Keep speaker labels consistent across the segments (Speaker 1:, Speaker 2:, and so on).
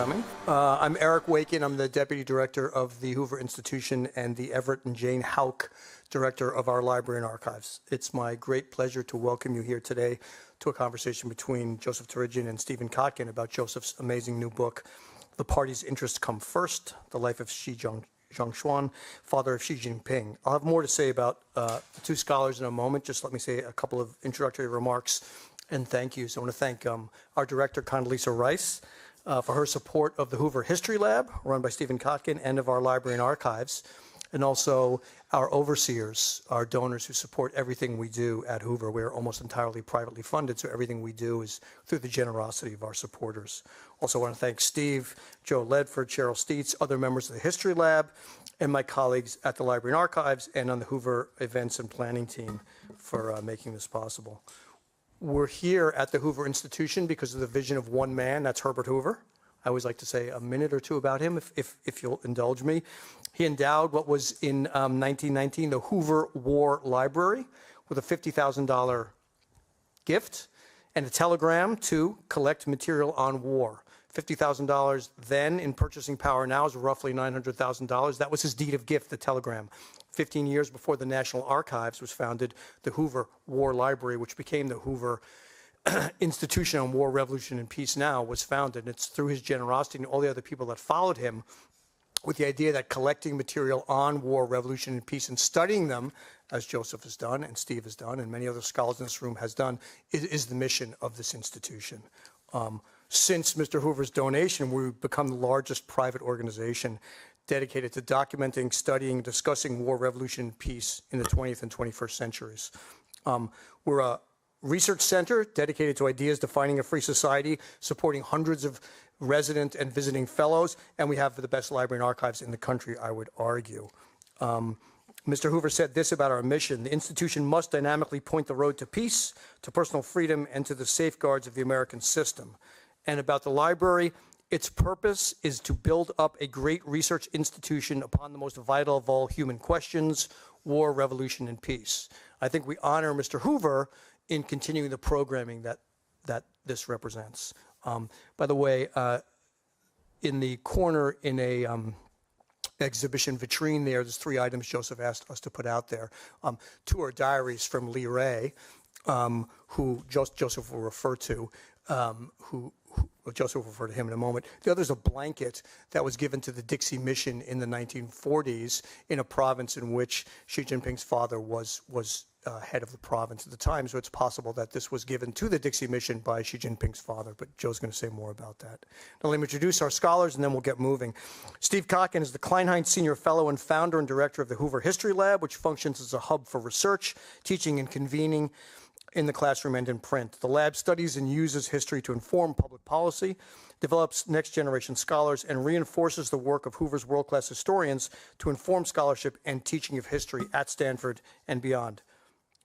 Speaker 1: coming. I'm Eric Wakin. I'm the Deputy Director of the Hoover Institution and the Everett and Jane Houck Director of our Library and Archives. It's my great pleasure to welcome you here today to a conversation between Joseph Torigian and Stephen Kotkin about Joseph's amazing new book, The Party's Interests Come First, The Life of Xi Zhongxun, father of Xi Jinping. I'll have more to say about the two scholars in a moment. Just let me say a couple of introductory remarks and thank yous. I want to thank our director, Condoleezza Rice, for her support of the Hoover History Lab, run by Stephen Kotkin, and of our Library and Archives, and also our overseers, our donors who support everything we do at Hoover. We are almost entirely privately funded, so everything we do is through the generosity of our supporters. Also want to thank Steve, Joe Ledford, Cheryl Steets, other members of the History Lab, and my colleagues at the Library and Archives and on the Hoover Events and Planning team for making this possible. We're here at the Hoover Institution because of the vision of one man, that's Herbert Hoover. I always like to say a minute or two about him, if you'll indulge me. He endowed what was in 1919 the Hoover War Library with a $50,000 gift and a telegram to collect material on war. $50,000 then in purchasing power now is roughly $900,000. That was his deed of gift, the telegram. 15 years before the National Archives was founded, the Hoover War Library, which became the Hoover Institution on War, Revolution, and Peace now, was founded. And it's through his generosity and all the other people that followed him with the idea that collecting material on war, revolution, and peace and studying them, as Joseph has done and Steve has done and many other scholars in this room has done, is the mission of this institution. Since Mr. Hoover's donation, we've become the largest private organization dedicated to documenting, studying, discussing war, revolution, and peace in the 20th and 21st centuries. We're a research center dedicated to ideas defining a free society, supporting hundreds of resident and visiting fellows, and we have the best library and archives in the country, I would argue. Mr. Hoover said this about our mission: the institution must dynamically point the road to peace, to personal freedom, and to the safeguards of the American system. And about the library, its purpose is to build up a great research institution upon the most vital of all human questions: war, revolution, and peace. I think we honor Mr. Hoover in continuing the programming that this represents. By the way, in the corner in a exhibition vitrine there's three items Joseph asked us to put out there. Two are diaries from Lee Ray, who Joseph will refer to, Joseph will refer to him in a moment. The other is a blanket that was given to the Dixie Mission in the 1940s in a province in which Xi Jinping's father was head of the province at the time, so it's possible that this was given to the Dixie Mission by Xi Jinping's father, but Joe's going to say more about that. Now let me introduce our scholars and then we'll get moving. Steve Kotkin is the Kleinheinz Senior Fellow and founder and director of the Hoover History Lab, which functions as a hub for research, teaching, and convening in the classroom and in print. The lab studies and uses history to inform public policy, develops next-generation scholars, and reinforces the work of Hoover's world-class historians to inform scholarship and teaching of history at Stanford and beyond.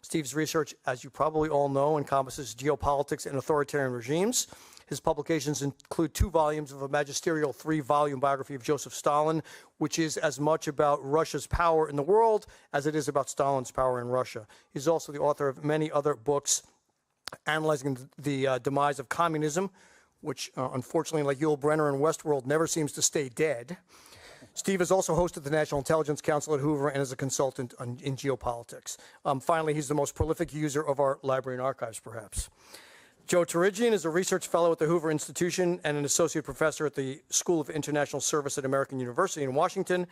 Speaker 1: Steve's research, as you probably all know, encompasses geopolitics and authoritarian regimes. His publications include 2 volumes of a magisterial 3-volume biography of Joseph Stalin, which is as much about Russia's power in the world as it is about Stalin's power in Russia. He's also the author of many other books analyzing the demise of communism, which unfortunately, like Yul Brynner in Westworld, never seems to stay dead. Steve has also hosted the National Intelligence Council at Hoover and is a consultant in geopolitics. Finally, he's the most prolific user of our library and archives, perhaps. Joe Torigian is a research fellow at the Hoover Institution and an associate professor at the School of International Service at American University in Washington,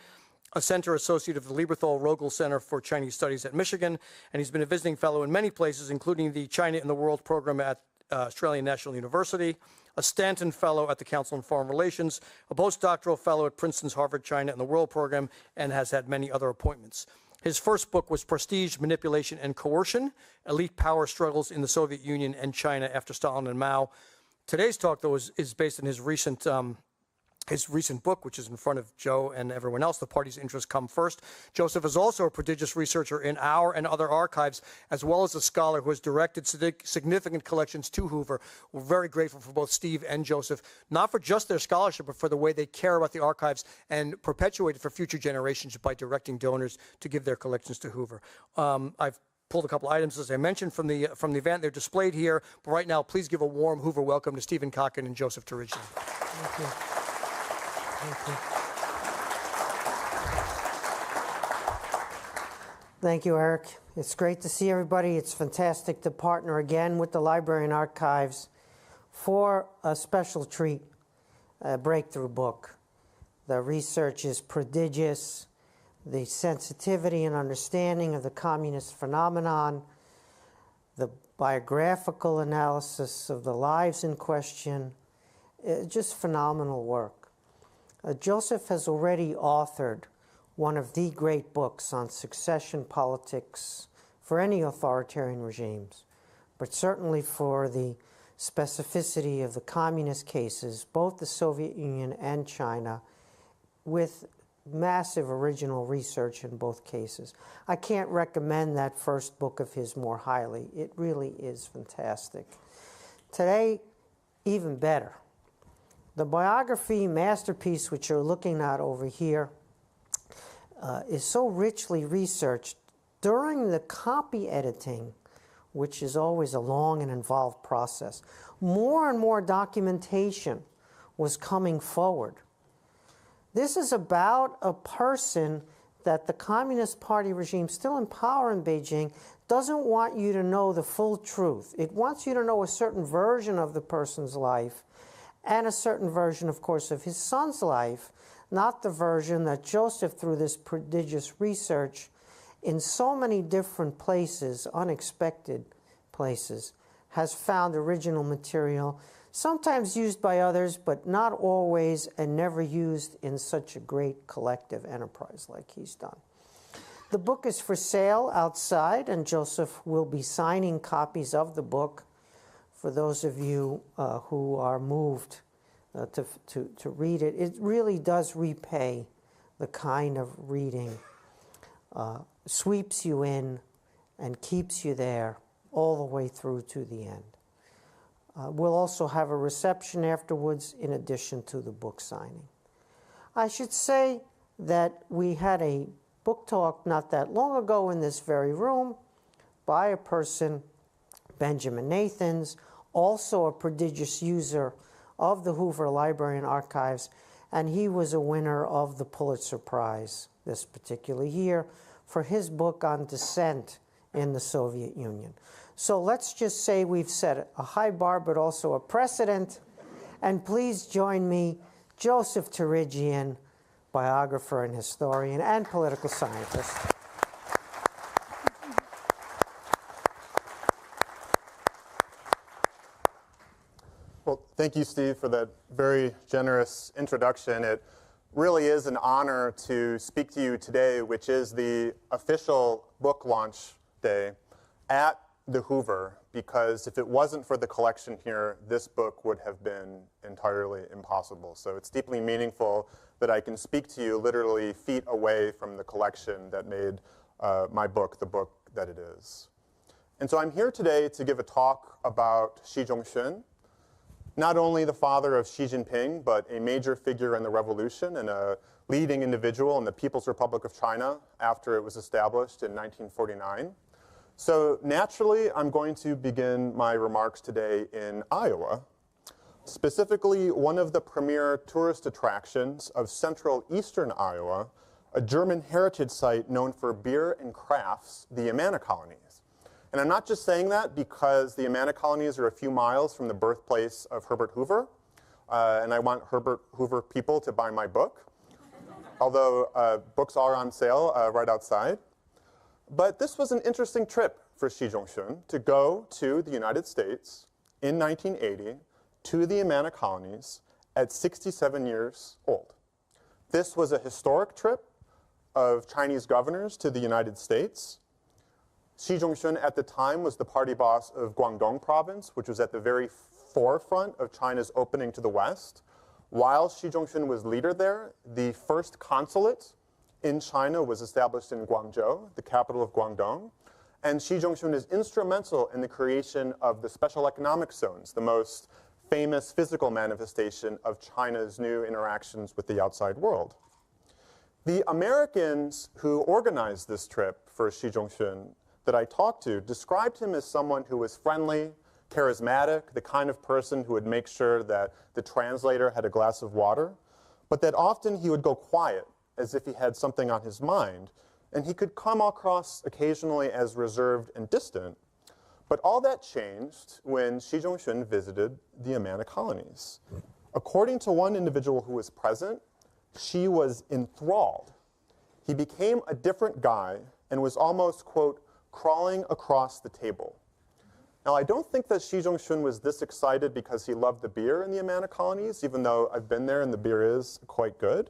Speaker 1: a center associate of the Lieberthal-Rogel Center for Chinese Studies at Michigan, and he's been a visiting fellow in many places, including the China in the World program at Australian National University, a Stanton Fellow at the Council on Foreign Relations, a postdoctoral fellow at Princeton's Harvard China in the World program, and has had many other appointments. His first book was Prestige, Manipulation, and Coercion: Elite Power Struggles in the Soviet Union and China After Stalin and Mao. Today's talk, though, is based on his recent book, which is in front of Joe and everyone else, The Party's Interests Come First. Joseph is also a prodigious researcher in our and other archives, as well as a scholar who has directed significant collections to Hoover. We're very grateful for both Steve and Joseph, not for just their scholarship, but for the way they care about the archives and perpetuate it for future generations by directing donors to give their collections to Hoover. I've pulled a couple items, as I mentioned, from the event. They're displayed here. But right now, please give a warm Hoover welcome to Stephen Kotkin and Joseph Torigian. Thank you.
Speaker 2: Thank you, Eric. It's great to see everybody. It's fantastic to partner again with the Library and Archives for a special treat, a breakthrough book. The research is prodigious. The sensitivity and understanding of the communist phenomenon, the biographical analysis of the lives in question, just phenomenal work. Joseph has already authored one of the great books on succession politics for any authoritarian regimes, but certainly for the specificity of the communist cases, both the Soviet Union and China, with massive original research in both cases. I can't recommend that first book of his more highly. It really is fantastic. Today, even better. The biography masterpiece, which you're looking at over here, is so richly researched. During the copy editing, which is always a long and involved process, more and more documentation was coming forward. This is about a person that the Communist Party regime, still in power in Beijing, doesn't want you to know the full truth. It wants you to know a certain version of the person's life and a certain version, of course, of his son's life, not the version that Joseph, through this prodigious research in so many different places, unexpected places, has found original material, sometimes used by others, but not always, and never used in such a great collective enterprise like he's done. The book is for sale outside, and Joseph will be signing copies of the book for those of you who are moved to read it. It really does repay the kind of reading, sweeps you in and keeps you there all the way through to the end. We'll also have a reception afterwards in addition to the book signing. I should say that we had a book talk not that long ago in this very room by a person, Benjamin Nathans, also a prodigious user of the Hoover Library and Archives, and he was a winner of the Pulitzer Prize this particular year for his book on dissent in the Soviet Union. So let's just say we've set a high bar, but also a precedent. And please join me, Joseph Torigian, biographer and historian and political scientist.
Speaker 3: Well, thank you, Steve, for that very generous introduction. It really is an honor to speak to you today, which is the official book launch day at the Hoover, because if it wasn't for the collection here, this book would have been entirely impossible. So it's deeply meaningful that I can speak to you literally feet away from the collection that made my book the book that it is. And so I'm here today to give a talk about Xi Zhongxun, not only the father of Xi Jinping, but a major figure in the revolution and a leading individual in the People's Republic of China after it was established in 1949. So naturally, I'm going to begin my remarks today in Iowa, specifically one of the premier tourist attractions of central eastern Iowa, a German heritage site known for beer and crafts, the Amana colonies. And I'm not just saying that because the Amana colonies are a few miles from the birthplace of Herbert Hoover, and I want Herbert Hoover people to buy my book, although books are on sale right outside. But this was an interesting trip for Xi Zhongxun to go to the United States in 1980 to the Amana colonies at 67 years old. This was a historic trip of Chinese governors to the United States. Xi Zhongxun at the time was the party boss of Guangdong province, which was at the very forefront of China's opening to the West. While Xi Zhongxun was leader there, the first consulate in China was established in Guangzhou, the capital of Guangdong. And Xi Zhongxun is instrumental in the creation of the special economic zones, the most famous physical manifestation of China's new interactions with the outside world. The Americans who organized this trip for Xi Zhongxun that I talked to described him as someone who was friendly, charismatic, the kind of person who would make sure that the translator had a glass of water. but that often he would go quiet as if he had something on his mind, and he could come across occasionally as reserved and distant. But all that changed when Xi Zhongxun visited the Amana colonies. According to one individual who was present, Xi was enthralled. He became a different guy and was almost, quote, crawling across the table. Now, I don't think that Xi Zhongxun was this excited because he loved the beer in the Amana colonies, even though I've been there and the beer is quite good.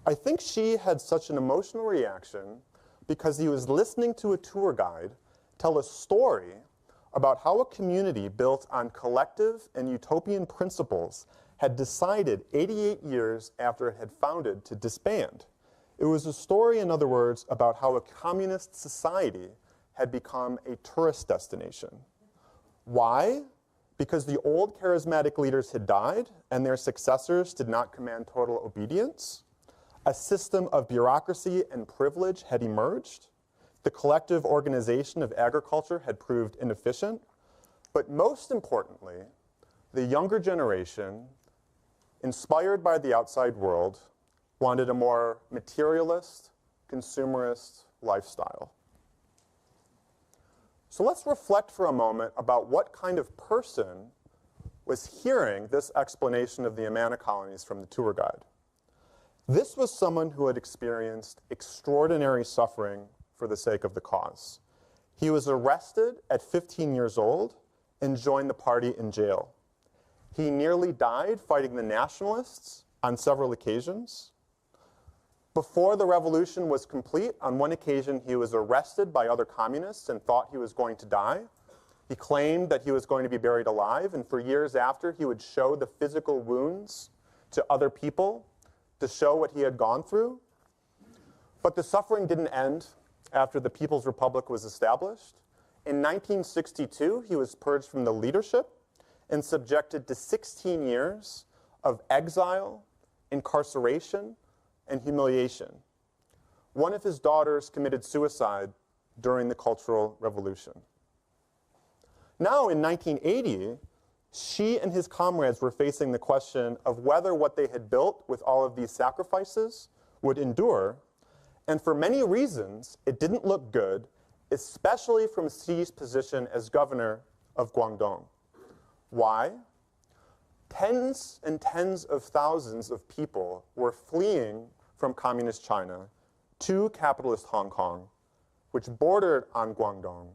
Speaker 3: I think Xi had such an emotional reaction because he was listening to a tour guide tell a story about how a community built on collective and utopian principles had decided 88 years after it had founded to disband. It was a story, in other words, about how a communist society had become a tourist destination. Why? Because the old charismatic leaders had died and their successors did not command total obedience. A system of bureaucracy and privilege had emerged. The collective organization of agriculture had proved inefficient. But most importantly, the younger generation, inspired by the outside world, wanted a more materialist, consumerist lifestyle. So let's reflect for a moment about what kind of person was hearing this explanation of the Amana colonies from the tour guide. This was someone who had experienced extraordinary suffering for the sake of the cause. He was arrested at 15 years old and joined the party in jail. He nearly died fighting the nationalists on several occasions. Before the revolution was complete, on one occasion he was arrested by other communists and thought he was going to die. He claimed that he was going to be buried alive, and for years after he would show the physical wounds to other people to show what he had gone through. But the suffering didn't end after the People's Republic was established. In 1962, he was purged from the leadership and subjected to 16 years of exile, incarceration, and humiliation. One of his daughters committed suicide during the Cultural Revolution. Now, in 1980, Xi and his comrades were facing the question of whether what they had built with all of these sacrifices would endure, and for many reasons, it didn't look good, especially from Xi's position as governor of Guangdong. Why? Tens and tens of thousands of people were fleeing from communist China to capitalist Hong Kong, which bordered on Guangdong,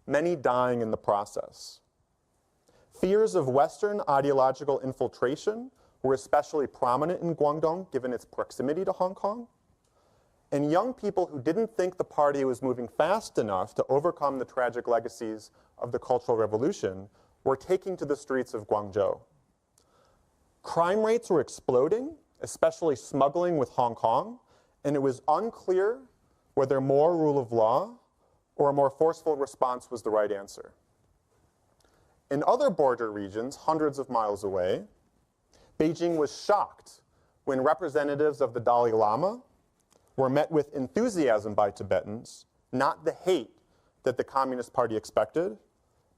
Speaker 3: many dying in the process. Fears of Western ideological infiltration were especially prominent in Guangdong, given its proximity to Hong Kong. And young people who didn't think the party was moving fast enough to overcome the tragic legacies of the Cultural Revolution were taking to the streets of Guangzhou. Crime rates were exploding, especially smuggling with Hong Kong, and it was unclear whether more rule of law or a more forceful response was the right answer. In other border regions, hundreds of miles away, Beijing was shocked when representatives of the Dalai Lama were met with enthusiasm by Tibetans, not the hate that the Communist Party expected,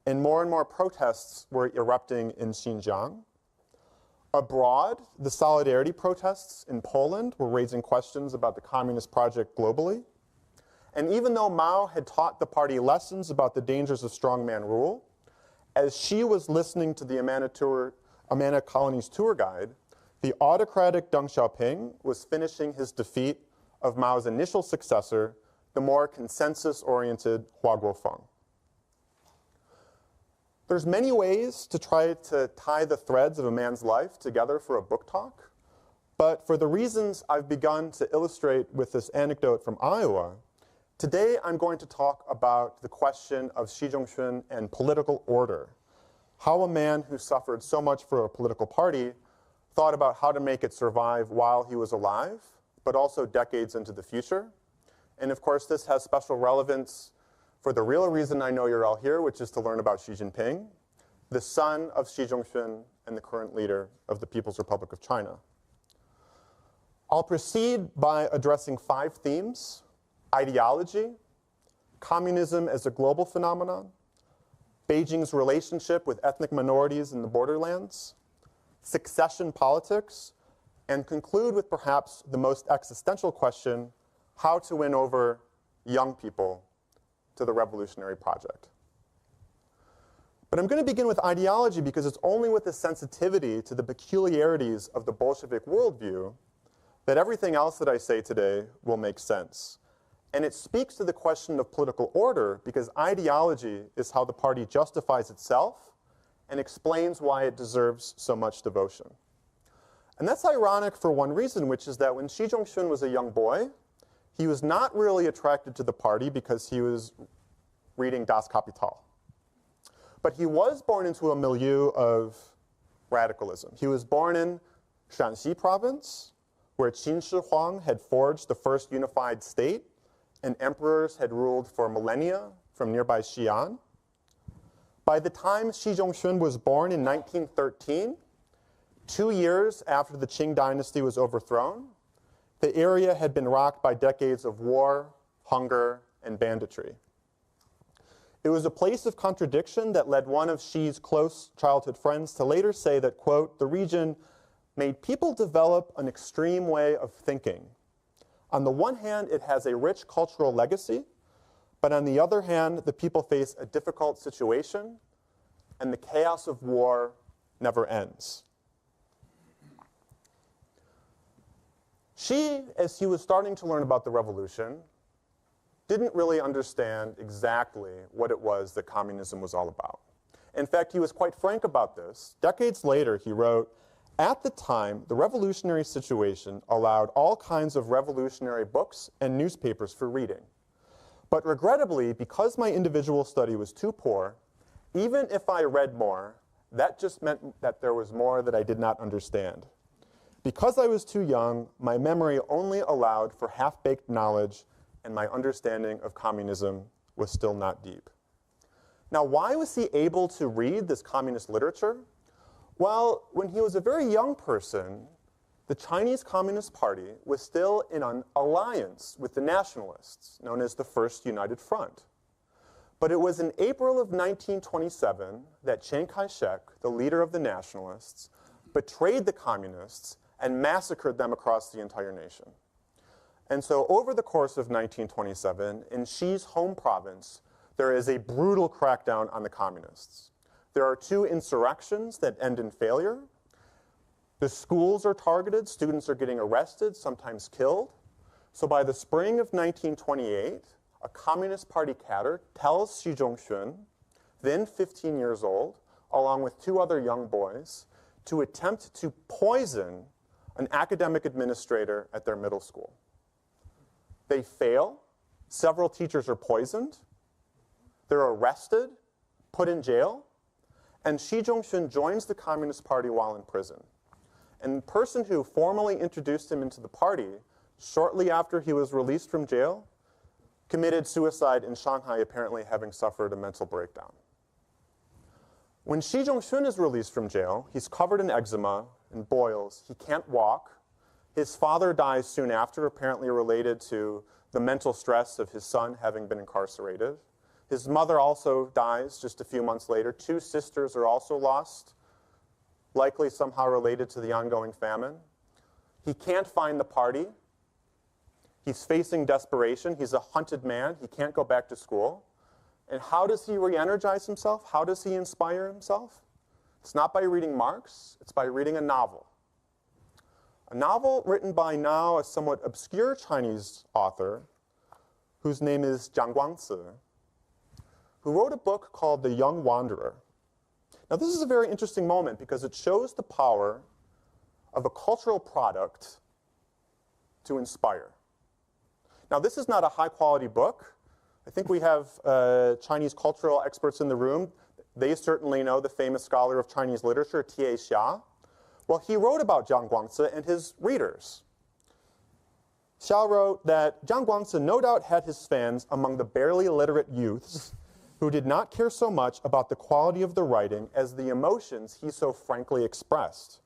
Speaker 3: and more protests were erupting in Xinjiang. Abroad, the solidarity protests in Poland were raising questions about the communist project globally. And even though Mao had taught the party lessons about the dangers of strongman rule, as Xi was listening to the Amana colonies tour guide, the autocratic Deng Xiaoping was finishing his defeat of Mao's initial successor, the more consensus-oriented Hua Guofeng. There's many ways to try to tie the threads of a man's life together for a book talk, but for the reasons I've begun to illustrate with this anecdote from Iowa, today I'm going to talk about the question of Xi Zhongxun and political order, how a man who suffered so much for a political party thought about how to make it survive while he was alive, but also decades into the future. And of course, this has special relevance for the real reason I know you're all here, which is to learn about Xi Jinping, the son of Xi Zhongxun and the current leader of the People's Republic of China. I'll proceed by addressing 5 themes: ideology, communism as a global phenomenon, Beijing's relationship with ethnic minorities in the borderlands, succession politics, and conclude with perhaps the most existential question: how to win over young people to the revolutionary project. But I'm going to begin with ideology because it's only with the sensitivity to the peculiarities of the Bolshevik worldview that everything else that I say today will make sense. And it speaks to the question of political order because ideology is how the party justifies itself and explains why it deserves so much devotion. And that's ironic for one reason, which is that when Xi Zhongxun was a young boy, he was not really attracted to the party because he was reading Das Kapital. But he was born into a milieu of radicalism. He was born in Shanxi province, where Qin Shi Huang had forged the first unified state, and emperors had ruled for millennia from nearby Xi'an. By the time Xi Zhongxun was born in 1913, 2 years after the Qing dynasty was overthrown, the area had been rocked by decades of war, hunger, and banditry. It was a place of contradiction that led one of Xi's close childhood friends to later say that, quote, the region made people develop an extreme way of thinking. On the one hand, it has a rich cultural legacy, but on the other hand, the people face a difficult situation, and the chaos of war never ends. Xi, as he was starting to learn about the revolution, didn't really understand exactly what it was that communism was all about. In fact, he was quite frank about this. Decades later, he wrote, at the time, the revolutionary situation allowed all kinds of revolutionary books and newspapers for reading. But regrettably, because my individual study was too poor, even if I read more, that just meant that there was more that I did not understand. Because I was too young, my memory only allowed for half-baked knowledge, and my understanding of communism was still not deep. Now, why was he able to read this communist literature? Well, when he was a very young person, the Chinese Communist Party was still in an alliance with the nationalists, known as the First United Front. But it was in April of 1927 that Chiang Kai-shek, the leader of the nationalists, betrayed the communists and massacred them across the entire nation. And so over the course of 1927, in Xi's home province, there is a brutal crackdown on the communists. There are 2 insurrections that end in failure. The schools are targeted, students are getting arrested, sometimes killed. So by the spring of 1928, a Communist Party cadre tells Xi Zhongxun, then 15 years old, along with 2 other young boys, to attempt to poison an academic administrator at their middle school. They fail. Several teachers are poisoned. They're arrested, put in jail, and Xi Zhongxun joins the Communist Party while in prison. And the person who formally introduced him into the party, shortly after he was released from jail, committed suicide in Shanghai, apparently having suffered a mental breakdown. When Xi Zhongxun is released from jail, he's covered in eczema and boils. He can't walk. His father dies soon after, apparently related to the mental stress of his son having been incarcerated. His mother also dies just a few months later. 2 sisters are also lost, likely somehow related to the ongoing famine. He can't find the party. He's facing desperation. He's a hunted man. He can't go back to school. And how does he re-energize himself? How does he inspire himself? It's not by reading Marx. It's by reading a novel. A novel written by now a somewhat obscure Chinese author whose name is Jiang Guangci, who wrote a book called The Young Wanderer. Now, this is a very interesting moment because it shows the power of a cultural product to inspire. Now, this is not a high-quality book. I think we have Chinese cultural experts in the room. They certainly know the famous scholar of Chinese literature, T.A. Xia. Well, he wrote about Jiang Guangci and his readers. Xia wrote that Jiang Guangci no doubt had his fans among the barely literate youths who did not care so much about the quality of the writing as the emotions he so frankly expressed.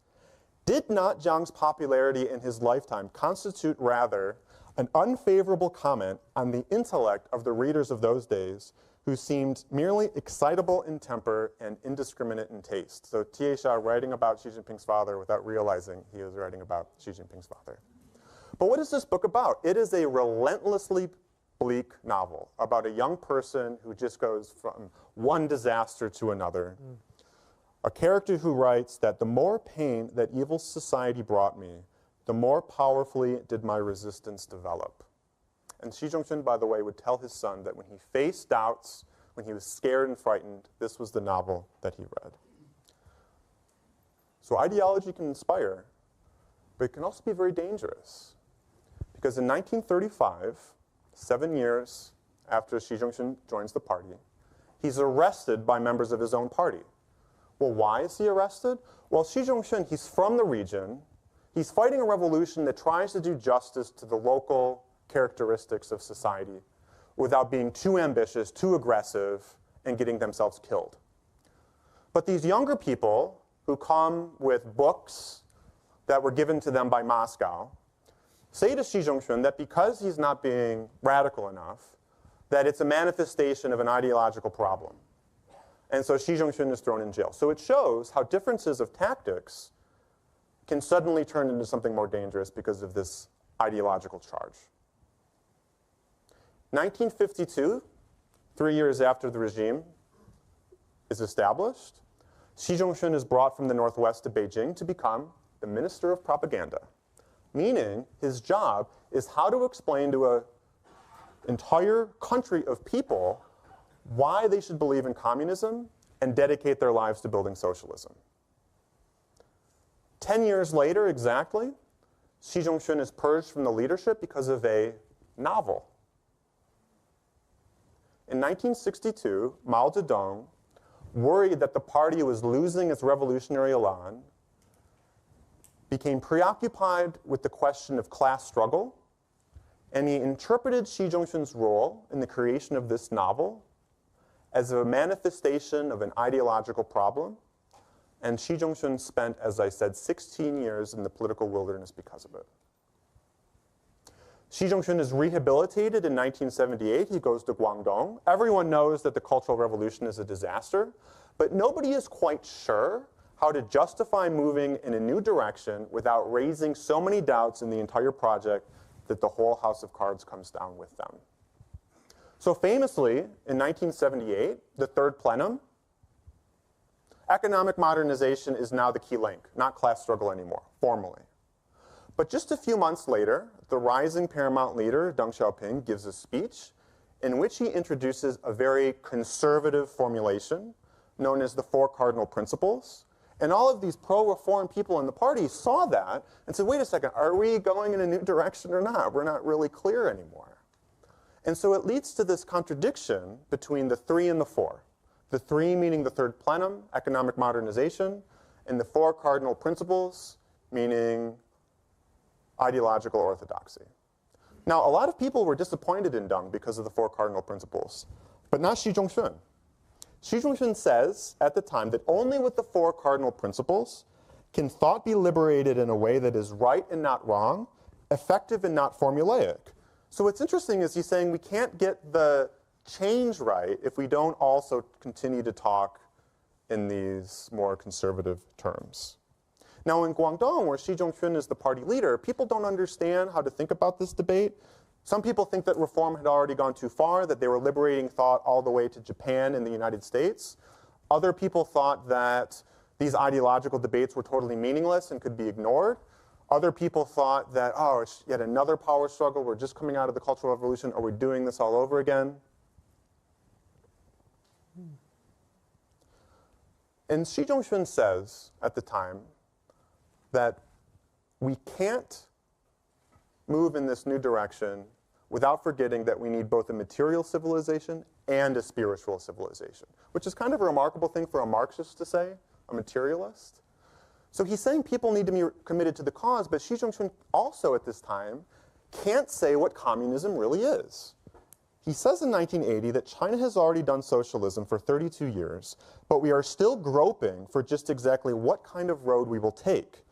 Speaker 3: Did not Jiang's popularity in his lifetime constitute rather an unfavorable comment on the intellect of the readers of those days, who seemed merely excitable in temper and indiscriminate in taste. So Tiesha writing about Xi Jinping's father without realizing he was writing about Xi Jinping's father. But what is this book about? It is a relentlessly bleak novel about a young person who just goes from one disaster to another. A character who writes that the more pain that evil society brought me, the more powerfully did my resistance develop. And Xi Zhongxun, by the way, would tell his son that when he faced doubts, when he was scared and frightened, this was the novel that he read. So ideology can inspire, but it can also be very dangerous. Because in 1935, 7 years after Xi Zhongxun joins the party, he's arrested by members of his own party. Well, why is he arrested? Well, Xi Zhongxun, he's from the region. He's fighting a revolution that tries to do justice to the local characteristics of society without being too ambitious, too aggressive, and getting themselves killed. But these younger people who come with books that were given to them by Moscow say to Xi Zhongxun that because he's not being radical enough, that it's a manifestation of an ideological problem. And so Xi Zhongxun is thrown in jail. So it shows how differences of tactics can suddenly turn into something more dangerous because of this ideological charge. 1952, 3 years after the regime is established, Xi Zhongxun is brought from the Northwest to Beijing to become the Minister of Propaganda, meaning his job is how to explain to an entire country of people why they should believe in communism and dedicate their lives to building socialism. 10 years later, exactly, Xi Zhongxun is purged from the leadership because of a novel. In 1962, Mao Zedong, worried that the party was losing its revolutionary elan, became preoccupied with the question of class struggle, and he interpreted Xi Zhongxun's role in the creation of this novel as a manifestation of an ideological problem, and Xi Zhongxun spent, as I said, 16 years in the political wilderness because of it. Xi Zhongxun is rehabilitated in 1978. He goes to Guangdong. Everyone knows that the Cultural Revolution is a disaster, but nobody is quite sure how to justify moving in a new direction without raising so many doubts in the entire project that the whole house of cards comes down with them. So famously, in 1978, the third plenum, economic modernization is now the key link, not class struggle anymore, formally. But just a few months later, the rising paramount leader, Deng Xiaoping, gives a speech in which he introduces a very conservative formulation known as the Four Cardinal Principles. And all of these pro-reform people in the party saw that and said, wait a second, are we going in a new direction or not? We're not really clear anymore. And so it leads to this contradiction between the three and the four. The three meaning the third plenum, economic modernization, and the four cardinal principles, meaning ideological orthodoxy. Now, a lot of people were disappointed in Deng because of the four cardinal principles, but not Xi Zhongxun. Xi Zhongxun says at the time that only with the four cardinal principles can thought be liberated in a way that is right and not wrong, effective and not formulaic. So what's interesting is he's saying we can't get the change right if we don't also continue to talk in these more conservative terms. Now in Guangdong, where Xi Zhongxun is the party leader, people don't understand how to think about this debate. Some people think that reform had already gone too far, that they were liberating thought all the way to Japan and the United States. Other people thought that these ideological debates were totally meaningless and could be ignored. Other people thought that, oh, it's yet another power struggle. We're just coming out of the Cultural Revolution. Are we doing this all over again? And Xi Zhongxun says at the time that we can't move in this new direction without forgetting that we need both a material civilization and a spiritual civilization, which is kind of a remarkable thing for a Marxist to say, a materialist. So he's saying people need to be committed to the cause, but Xi Zhongxun also at this time can't say what communism really is. He says in 1980 that China has already done socialism for 32 years, but we are still groping for just exactly what kind of road we will take.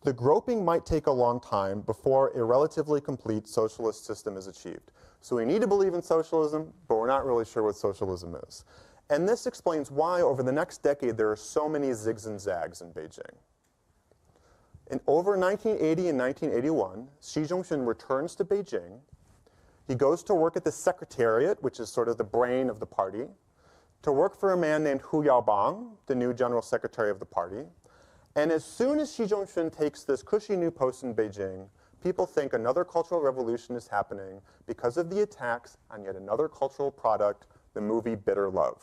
Speaker 3: The groping might take a long time before a relatively complete socialist system is achieved. So we need to believe in socialism, but we're not really sure what socialism is. And this explains why over the next decade there are so many zigs and zags in Beijing. In over 1980 and 1981, Xi Zhongxun returns to Beijing. He goes to work at the Secretariat, which is sort of the brain of the party, to work for a man named Hu Yaobang, the new general secretary of the party. And as soon as Xi Zhongxun takes this cushy new post in Beijing, people think another cultural revolution is happening because of the attacks on yet another cultural product, the movie Bitter Love.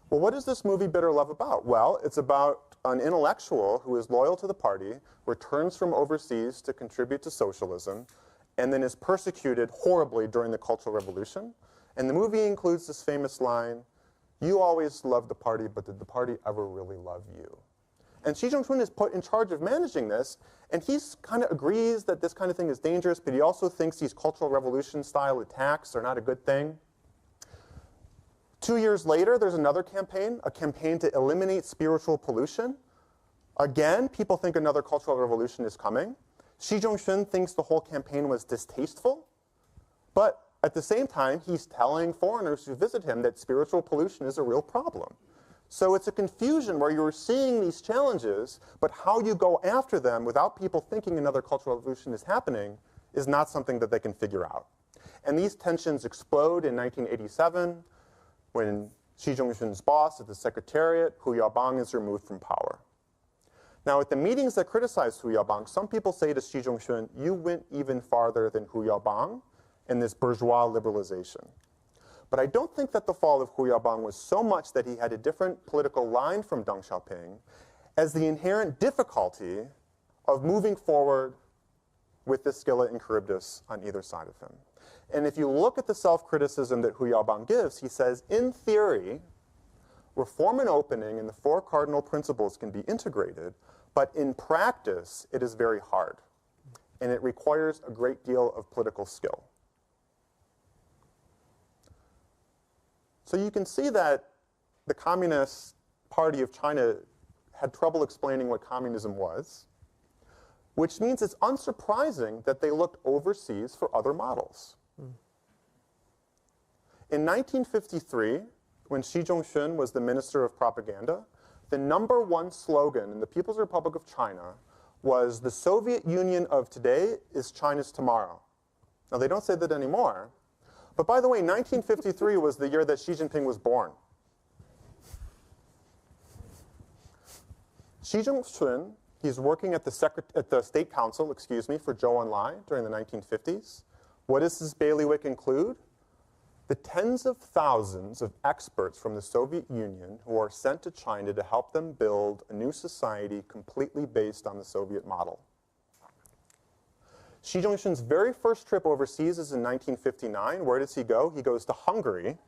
Speaker 3: Well, what is this movie Bitter Love about? Well, it's about an intellectual who is loyal to the party, returns from overseas to contribute to socialism, and then is persecuted horribly during the Cultural Revolution. And the movie includes this famous line, "You always loved the party, but did the party ever really love you?" And Xi Jinping is put in charge of managing this, and he kind of agrees that this kind of thing is dangerous, but he also thinks these Cultural Revolution-style attacks are not a good thing. 2 years later, there's another campaign, a campaign to eliminate spiritual pollution. Again, people think another Cultural Revolution is coming. Xi Zhongxun thinks the whole campaign was distasteful, but at the same time, he's telling foreigners who visit him that spiritual pollution is a real problem. So it's a confusion where you're seeing these challenges, but how you go after them without people thinking another Cultural Revolution is happening is not something that they can figure out. And these tensions explode in 1987 when Xi Zhongxun's boss at the Secretariat, Hu Yaobang, is removed from power. Now, at the meetings that criticize Hu Yaobang, some people say to Xi Zhongxun, you went even farther than Hu Yaobang in this bourgeois liberalization. But I don't think that the fall of Hu Yaobang was so much that he had a different political line from Deng Xiaoping as the inherent difficulty of moving forward with the skillet and Charybdis on either side of him. And if you look at the self-criticism that Hu Yaobang gives, he says, in theory, reform and opening and the four cardinal principles can be integrated, but in practice, it is very hard. And it requires a great deal of political skill. So you can see that the Communist Party of China had trouble explaining what communism was, which means it's unsurprising that they looked overseas for other models. In 1953, when Xi Zhongxun was the Minister of Propaganda, the #1 slogan in the People's Republic of China was, the Soviet Union of today is China's tomorrow. Now, they don't say that anymore. But by the way, 1953 was the year that Xi Jinping was born. Xi Zhongxun, he's working at the State Council, for Zhou Enlai during the 1950s. What does his bailiwick include? The tens of thousands of experts from the Soviet Union who are sent to China to help them build a new society completely based on the Soviet model. Xi Zhongxun's very first trip overseas is in 1959. Where does he go? He goes to Hungary.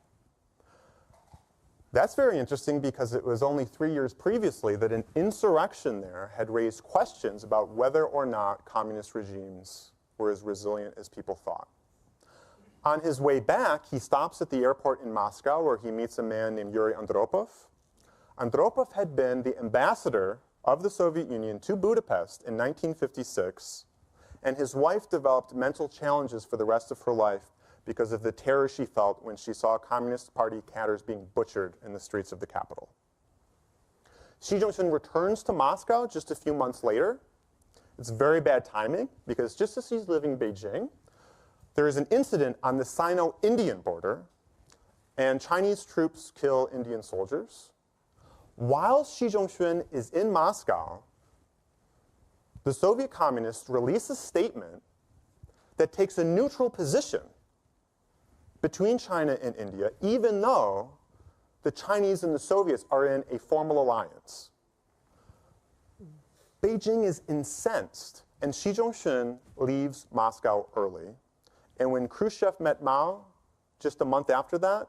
Speaker 3: That's very interesting because it was only 3 years previously that an insurrection there had raised questions about whether or not communist regimes were as resilient as people thought. On his way back, he stops at the airport in Moscow where he meets a man named Yuri Andropov. Andropov had been the ambassador of the Soviet Union to Budapest in 1956, and his wife developed mental challenges for the rest of her life because of the terror she felt when she saw Communist Party cadres being butchered in the streets of the capital. Xi Jinping returns to Moscow just a few months later. It's very bad timing because just as he's leaving Beijing, there is an incident on the Sino-Indian border, and Chinese troops kill Indian soldiers. While Xi Zhongxun is in Moscow, the Soviet communists release a statement that takes a neutral position between China and India, even though the Chinese and the Soviets are in a formal alliance. Beijing is incensed, and Xi Zhongxun leaves Moscow early. And when Khrushchev met Mao, just a month after that,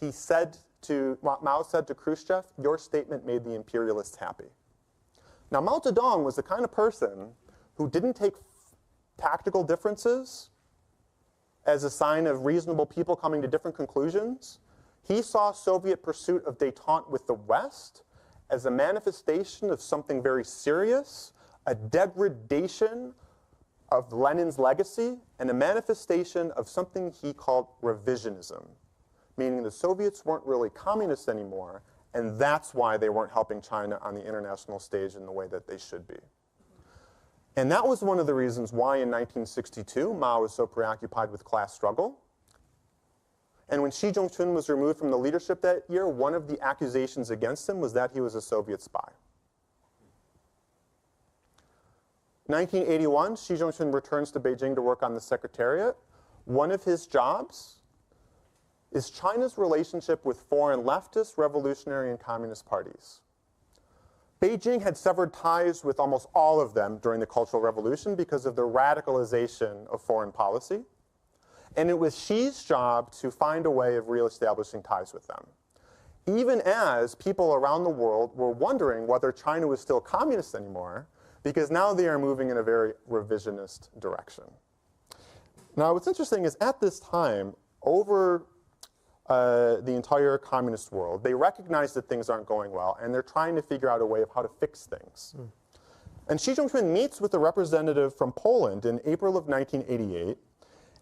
Speaker 3: Mao said to Khrushchev, your statement made the imperialists happy. Now, Mao Zedong was the kind of person who didn't take tactical differences as a sign of reasonable people coming to different conclusions. He saw Soviet pursuit of détente with the West as a manifestation of something very serious, a degradation of Lenin's legacy and a manifestation of something he called revisionism, meaning the Soviets weren't really communists anymore, and that's why they weren't helping China on the international stage in the way that they should be. And that was one of the reasons why in 1962 Mao was so preoccupied with class struggle. And when Xi Zhongxun was removed from the leadership that year, one of the accusations against him was that he was a Soviet spy. 1981, Xi Zhongxun returns to Beijing to work on the Secretariat. One of his jobs is China's relationship with foreign leftist, revolutionary, and communist parties. Beijing had severed ties with almost all of them during the Cultural Revolution because of the radicalization of foreign policy. And it was Xi's job to find a way of reestablishing ties with them, even as people around the world were wondering whether China was still communist anymore, because now they are moving in a very revisionist direction. Now, what's interesting is at this time, over the entire communist world, they recognize that things aren't going well, and they're trying to figure out a way of how to fix things. And Xi Jinping meets with a representative from Poland in April of 1988,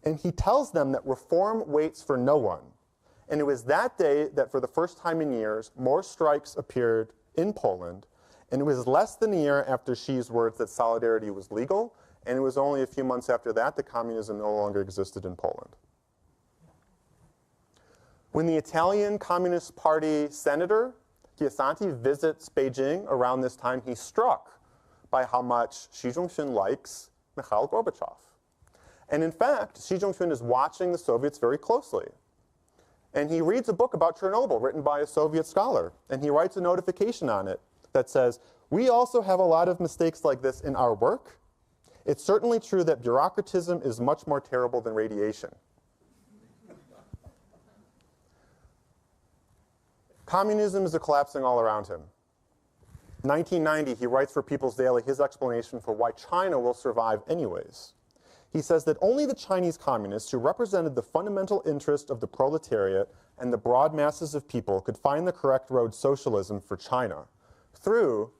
Speaker 3: and he tells them that reform waits for no one. And it was that day that for the first time in years, more strikes appeared in Poland. And it was less than a year after Xi's words that solidarity was legal, and it was only a few months after that that communism no longer existed in Poland. When the Italian Communist Party senator, Chiasanti, visits Beijing around this time, he's struck by how much Xi Zhongxun likes Mikhail Gorbachev. And in fact, Xi Zhongxun is watching the Soviets very closely. And he reads a book about Chernobyl written by a Soviet scholar, and he writes a notification on it that says, "We also have a lot of mistakes like this in our work. It's certainly true that bureaucratism is much more terrible than radiation." Communism is collapsing all around him. 1990, he writes for People's Daily his explanation for why China will survive anyways. He says that only the Chinese communists who represented the fundamental interest of the proletariat and the broad masses of people could find the correct road socialism for China through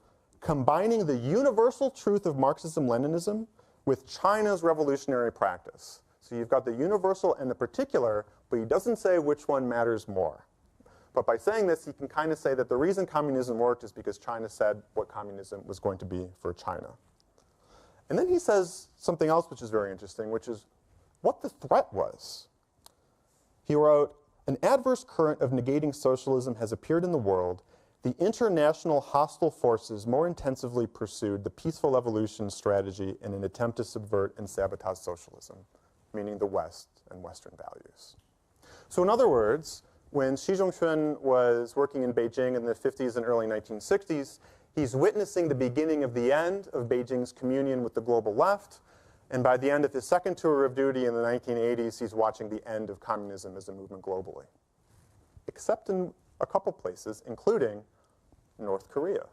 Speaker 3: combining the universal truth of Marxism-Leninism with China's revolutionary practice. So you've got the universal and the particular, but he doesn't say which one matters more. But by saying this, he can kind of say that the reason communism worked is because China said what communism was going to be for China. And then he says something else which is very interesting, which is what the threat was. He wrote, "An adverse current of negating socialism has appeared in the world. The international hostile forces more intensively pursued the peaceful evolution strategy in an attempt to subvert and sabotage socialism," meaning the West and Western values. So in other words, when Xi Zhongxun was working in Beijing in the 50s and early 1960s, he's witnessing the beginning of the end of Beijing's communion with the global left. And by the end of his second tour of duty in the 1980s, he's watching the end of communism as a movement globally, except in a couple places, including North Korea.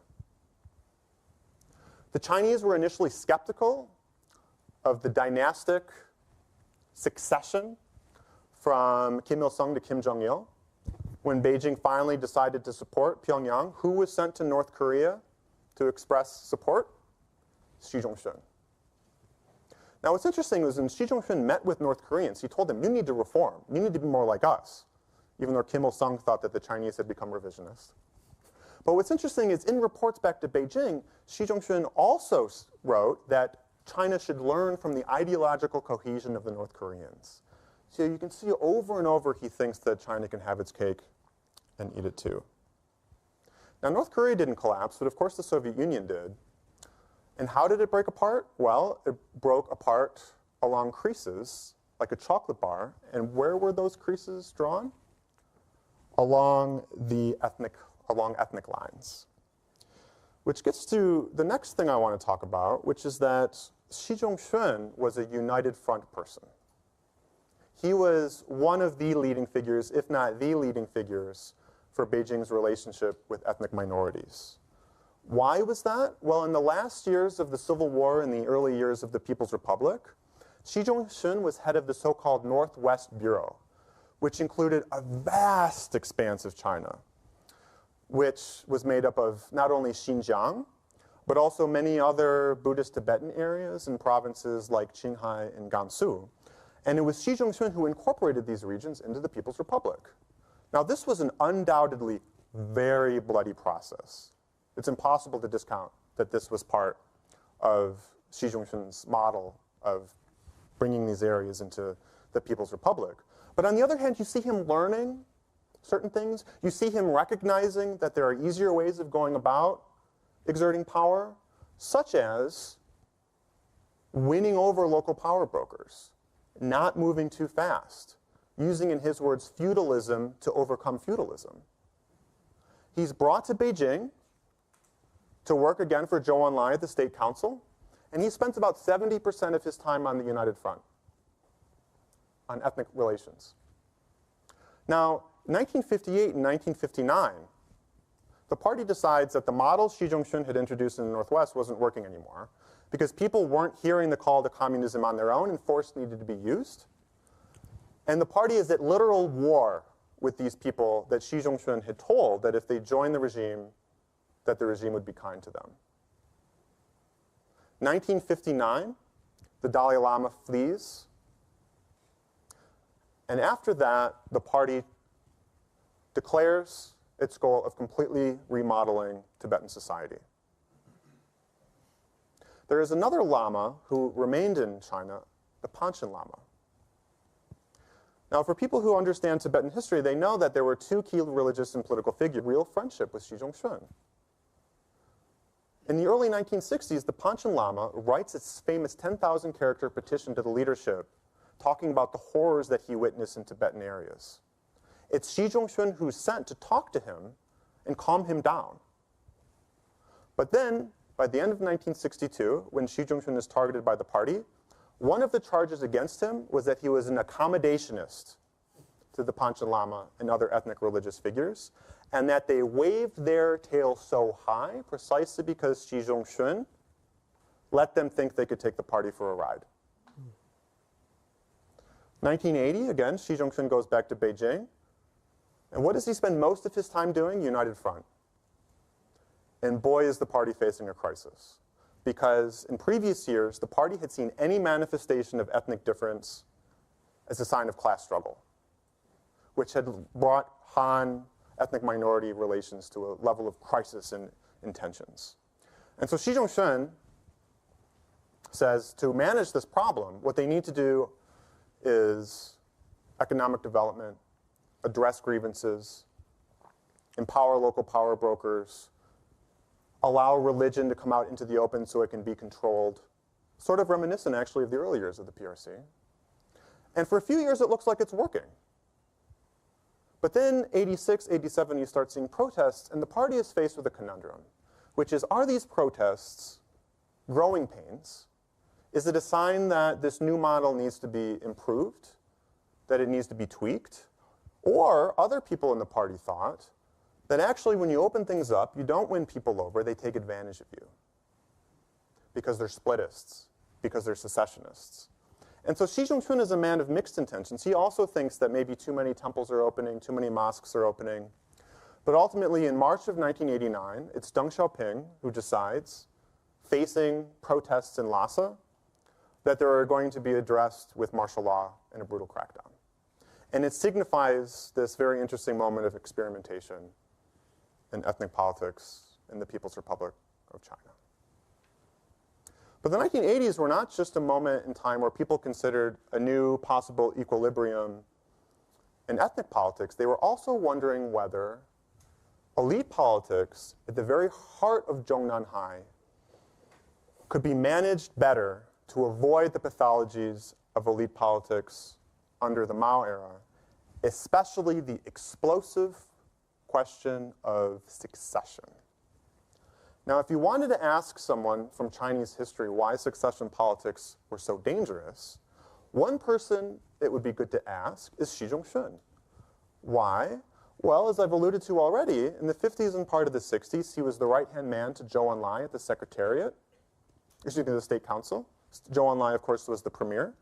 Speaker 3: The Chinese were initially skeptical of the dynastic succession from Kim Il-sung to Kim Jong-il. When Beijing finally decided to support Pyongyang, who was sent to North Korea to express support? Xi Zhongxun. Now what's interesting was when Xi Zhongxun met with North Koreans, he told them, you need to reform. You need to be more like us, even though Kim Il-sung thought that the Chinese had become revisionist. But what's interesting is in reports back to Beijing, Xi Zhongxun also wrote that China should learn from the ideological cohesion of the North Koreans. So you can see over and over he thinks that China can have its cake and eat it too. Now North Korea didn't collapse, but of course the Soviet Union did. And how did it break apart? Well, it broke apart along creases, like a chocolate bar. And where were those creases drawn? Along ethnic lines. Which gets to the next thing I want to talk about, which is that Xi Zhongxun was a united front person. He was one of the leading figures, if not the leading figures, for Beijing's relationship with ethnic minorities. Why was that? Well, in the last years of the Civil War and the early years of the People's Republic, Xi Zhongxun was head of the so-called Northwest Bureau, which included a vast expanse of China, which was made up of not only Xinjiang, but also many other Buddhist Tibetan areas in provinces like Qinghai and Gansu. And it was Xi Zhongxun who incorporated these regions into the People's Republic. Now, this was an undoubtedly very bloody process. It's impossible to discount that this was part of Xi Zhongxun's model of bringing these areas into the People's Republic. But on the other hand, you see him learning certain things. You see him recognizing that there are easier ways of going about exerting power, such as winning over local power brokers, not moving too fast, using, in his words, feudalism to overcome feudalism. He's brought to Beijing to work again for Zhou Enlai at the State Council, and he spends about 70% of his time on the United Front, on ethnic relations. Now, in 1958 and 1959, the party decides that the model Xi Zhongxun had introduced in the Northwest wasn't working anymore because people weren't hearing the call to communism on their own and force needed to be used. And the party is at literal war with these people that Xi Zhongxun had told that if they joined the regime, that the regime would be kind to them. 1959, the Dalai Lama flees. And after that, the party declares its goal of completely remodeling Tibetan society. There is another Lama who remained in China, the Panchen Lama. Now, for people who understand Tibetan history, they know that there were two key religious and political figures, real friendship with Xi Zhongxun. In the early 1960s, the Panchen Lama writes its famous 10,000-character petition to the leadership, talking about the horrors that he witnessed in Tibetan areas. It's Xi Zhongxun who's sent to talk to him and calm him down. But then, by the end of 1962, when Xi Zhongxun is targeted by the party, one of the charges against him was that he was an accommodationist to the Panchen Lama and other ethnic religious figures, and that they waved their tail so high precisely because Xi Zhongxun let them think they could take the party for a ride. 1980, again, Xi Zhongxun goes back to Beijing. And what does he spend most of his time doing? United Front. And boy, is the party facing a crisis. Because in previous years, the party had seen any manifestation of ethnic difference as a sign of class struggle, which had brought Han ethnic minority relations to a level of crisis and tensions. And so Xi Zhongxun says to manage this problem, what they need to do is economic development, address grievances, empower local power brokers, allow religion to come out into the open so it can be controlled, sort of reminiscent actually of the early years of the PRC. And for a few years it looks like it's working. But then 86, 87, you start seeing protests, and the party is faced with a conundrum, which is, are these protests growing pains? Is it a sign that this new model needs to be improved, that it needs to be tweaked? Or other people in the party thought that actually when you open things up, you don't win people over, they take advantage of you because they're splitists, because they're secessionists. And so Xi Zhongxun is a man of mixed intentions. He also thinks that maybe too many temples are opening, too many mosques are opening. But ultimately, in March of 1989, it's Deng Xiaoping who decides, facing protests in Lhasa, that they are going to be addressed with martial law and a brutal crackdown. And it signifies this very interesting moment of experimentation in ethnic politics in the People's Republic of China. But the 1980s were not just a moment in time where people considered a new possible equilibrium in ethnic politics. They were also wondering whether elite politics at the very heart of Zhongnanhai could be managed better to avoid the pathologies of elite politics under the Mao era, especially the explosive question of succession. Now, if you wanted to ask someone from Chinese history why succession politics were so dangerous, one person it would be good to ask is Xi Zhongxun. Why? Well, as I've alluded to already, in the 50s and part of the 60s, he was the right-hand man to Zhou Enlai at the Secretariat, the State Council. Zhou Enlai, of course, was the premier.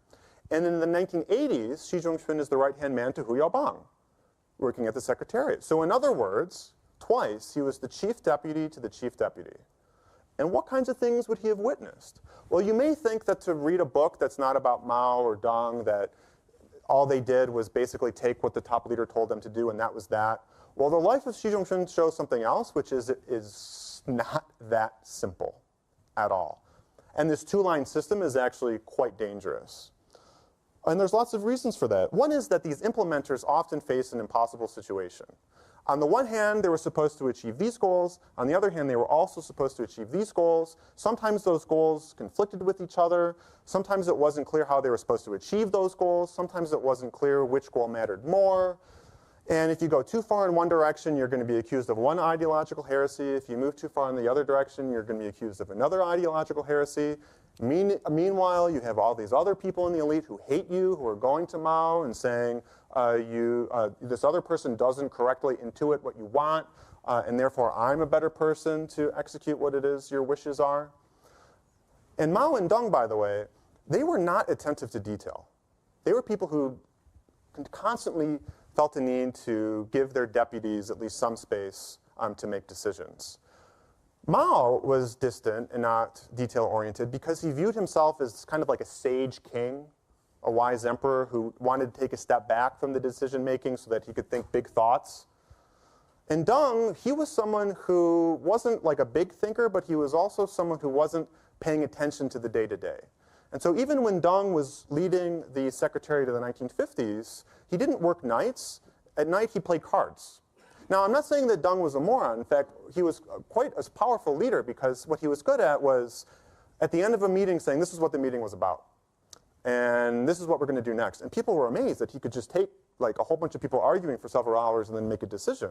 Speaker 3: And in the 1980s, Xi Zhongxun is the right-hand man to Hu Yaobang, working at the Secretariat. So in other words, twice he was the chief deputy to the chief deputy. And what kinds of things would he have witnessed? Well, you may think that to read a book that's not about Mao or Deng, that all they did was basically take what the top leader told them to do, and that was that. Well, the life of Xi Jinping shows something else, which is it is not that simple at all. And this two-line system is actually quite dangerous. And there's lots of reasons for that. One is that these implementers often face an impossible situation. On the one hand, they were supposed to achieve these goals. On the other hand, they were also supposed to achieve these goals. Sometimes those goals conflicted with each other. Sometimes it wasn't clear how they were supposed to achieve those goals. Sometimes it wasn't clear which goal mattered more. And if you go too far in one direction, you're going to be accused of one ideological heresy. If you move too far in the other direction, you're going to be accused of another ideological heresy. Meanwhile, you have all these other people in the elite who hate you, who are going to Mao and saying, this other person doesn't correctly intuit what you want, and therefore I'm a better person to execute what it is your wishes are. And Mao and Deng, by the way, they were not attentive to detail. They were people who constantly felt the need to give their deputies at least some space to make decisions. Mao was distant and not detail-oriented because he viewed himself as kind of like a sage king, a wise emperor who wanted to take a step back from the decision-making so that he could think big thoughts. And Deng, he was someone who wasn't like a big thinker, but he was also someone who wasn't paying attention to the day-to-day. And so even when Deng was leading the Secretariat of the 1950s, he didn't work nights. At night, he played cards. Now, I'm not saying that Deng was a moron. In fact, he was quite a powerful leader because what he was good at was, at the end of a meeting, saying, this is what the meeting was about. And this is what we're going to do next. And people were amazed that he could just take like a whole bunch of people arguing for several hours and then make a decision.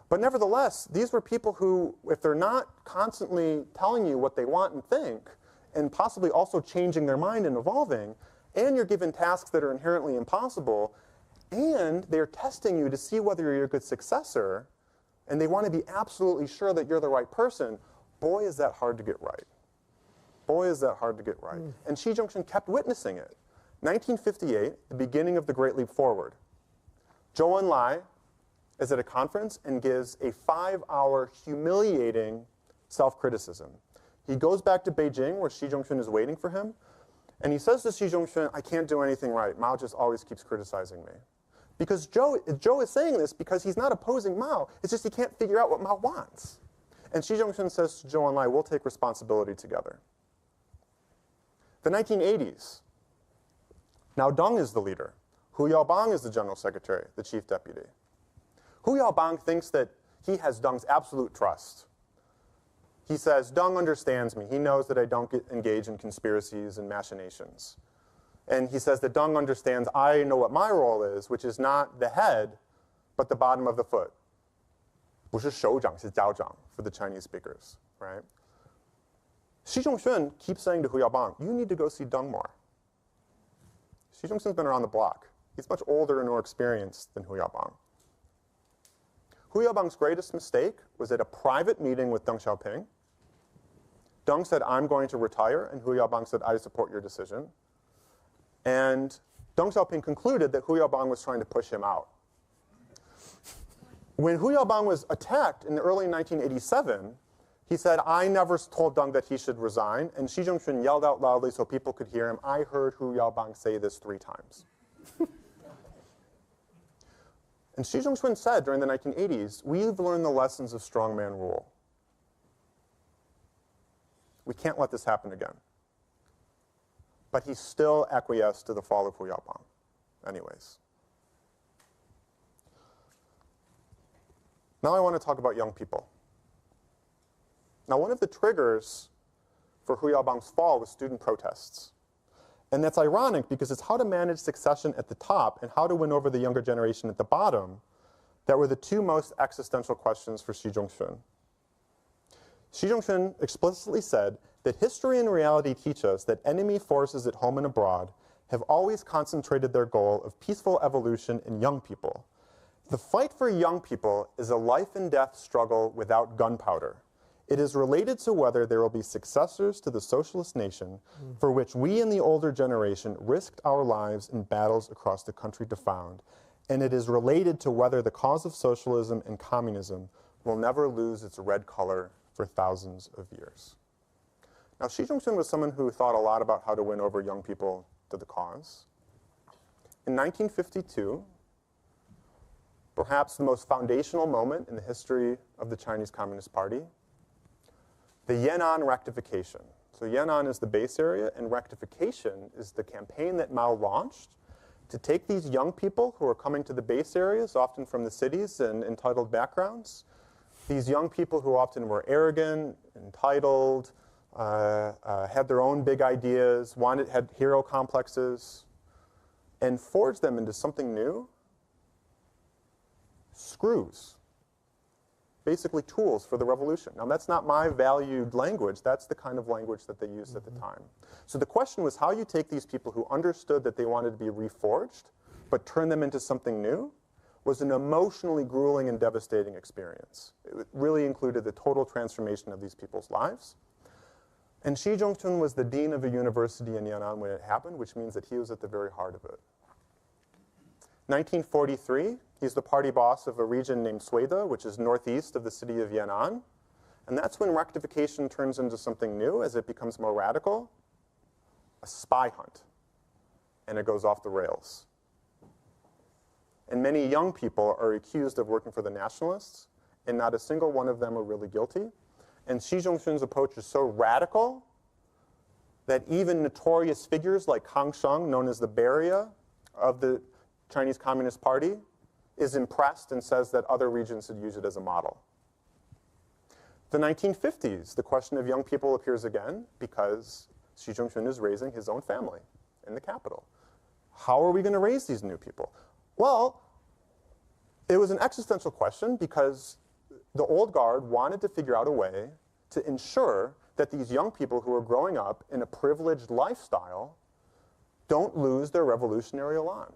Speaker 3: But nevertheless, these were people who, if they're not constantly telling you what they want and think, and possibly also changing their mind and evolving, and you're given tasks that are inherently impossible, and they're testing you to see whether you're a good successor, and they want to be absolutely sure that you're the right person, boy, is that hard to get right. Boy, is that hard to get right. And Xi Jinping kept witnessing it. 1958, the beginning of the Great Leap Forward. Zhou Enlai is at a conference and gives a 5-hour humiliating self-criticism. He goes back to Beijing, where Xi Jinping is waiting for him, and he says to Xi Jinping, I can't do anything right. Mao just always keeps criticizing me. Because Zhou is saying this because he's not opposing Mao. It's just he can't figure out what Mao wants. And Xi Jinping says to Zhou Enlai, we'll take responsibility together. The 1980s. Now Deng is the leader. Hu Yaobang is the general secretary, the chief deputy. Hu Yaobang thinks that he has Deng's absolute trust. He says, Deng understands me. He knows that I don't engage in conspiracies and machinations. And he says that Deng understands I know what my role is, which is not the head, but the bottom of the foot. 不是手掌,是脚掌 for the Chinese speakers, right? Xi Zhongxun keeps saying to Hu Yaobang, you need to go see Deng more. Xi Zhongxun's been around the block. He's much older and more experienced than Hu Yaobang. Hu Yaobang's greatest mistake was at a private meeting with Deng Xiaoping. Deng said, I'm going to retire, and Hu Yaobang said, I support your decision. And Deng Xiaoping concluded that Hu Yaobang was trying to push him out. When Hu Yaobang was attacked in the early 1987, he said, I never told Deng that he should resign, and Xi Jinping yelled out loudly so people could hear him, I heard Hu Yaobang say this 3 times. And Xi Jinping said during the 1980s, we've learned the lessons of strongman rule. We can't let this happen again. But he still acquiesced to the fall of Hu Yaobang anyways. Now I want to talk about young people. Now one of the triggers for Hu Yaobang's fall was student protests. And that's ironic because it's how to manage succession at the top and how to win over the younger generation at the bottom that were the 2 most existential questions for Xi Jinping. Xi Jinping explicitly said that history and reality teach us that enemy forces at home and abroad have always concentrated their goal of peaceful evolution in young people. The fight for young people is a life and death struggle without gunpowder. It is related to whether there will be successors to the socialist nation for which we in the older generation risked our lives in battles across the country to found. And it is related to whether the cause of socialism and communism will never lose its red color for thousands of years. Now, Xi Zhongxun was someone who thought a lot about how to win over young people to the cause. In 1952, perhaps the most foundational moment in the history of the Chinese Communist Party, the Yan'an rectification. So Yan'an is the base area, and rectification is the campaign that Mao launched to take these young people who are coming to the base areas, often from the cities and entitled backgrounds, these young people who often were arrogant, entitled, had their own big ideas, had hero complexes, and forge them into something new. Screws. Basically tools for the revolution. Now, that's not my valued language. That's the kind of language that they used at the time. So the question was how you take these people who understood that they wanted to be reforged, but turn them into something new, was an emotionally grueling and devastating experience. It really included the total transformation of these people's lives. And Xi Zhongxun was the dean of a university in Yan'an when it happened, which means that he was at the very heart of it. 1943, he's the party boss of a region named Suida, which is northeast of the city of Yan'an. And that's when rectification turns into something new as it becomes more radical, a spy hunt. And it goes off the rails. And many young people are accused of working for the nationalists, and not a single one of them are really guilty. And Xi Zhongxun's approach is so radical that even notorious figures like Kang Sheng, known as the Beria of the Chinese Communist Party, is impressed and says that other regions should use it as a model. The 1950s, the question of young people appears again because Xi Zhongxun is raising his own family in the capital. How are we going to raise these new people? Well, it was an existential question because the old guard wanted to figure out a way to ensure that these young people who are growing up in a privileged lifestyle don't lose their revolutionary elan.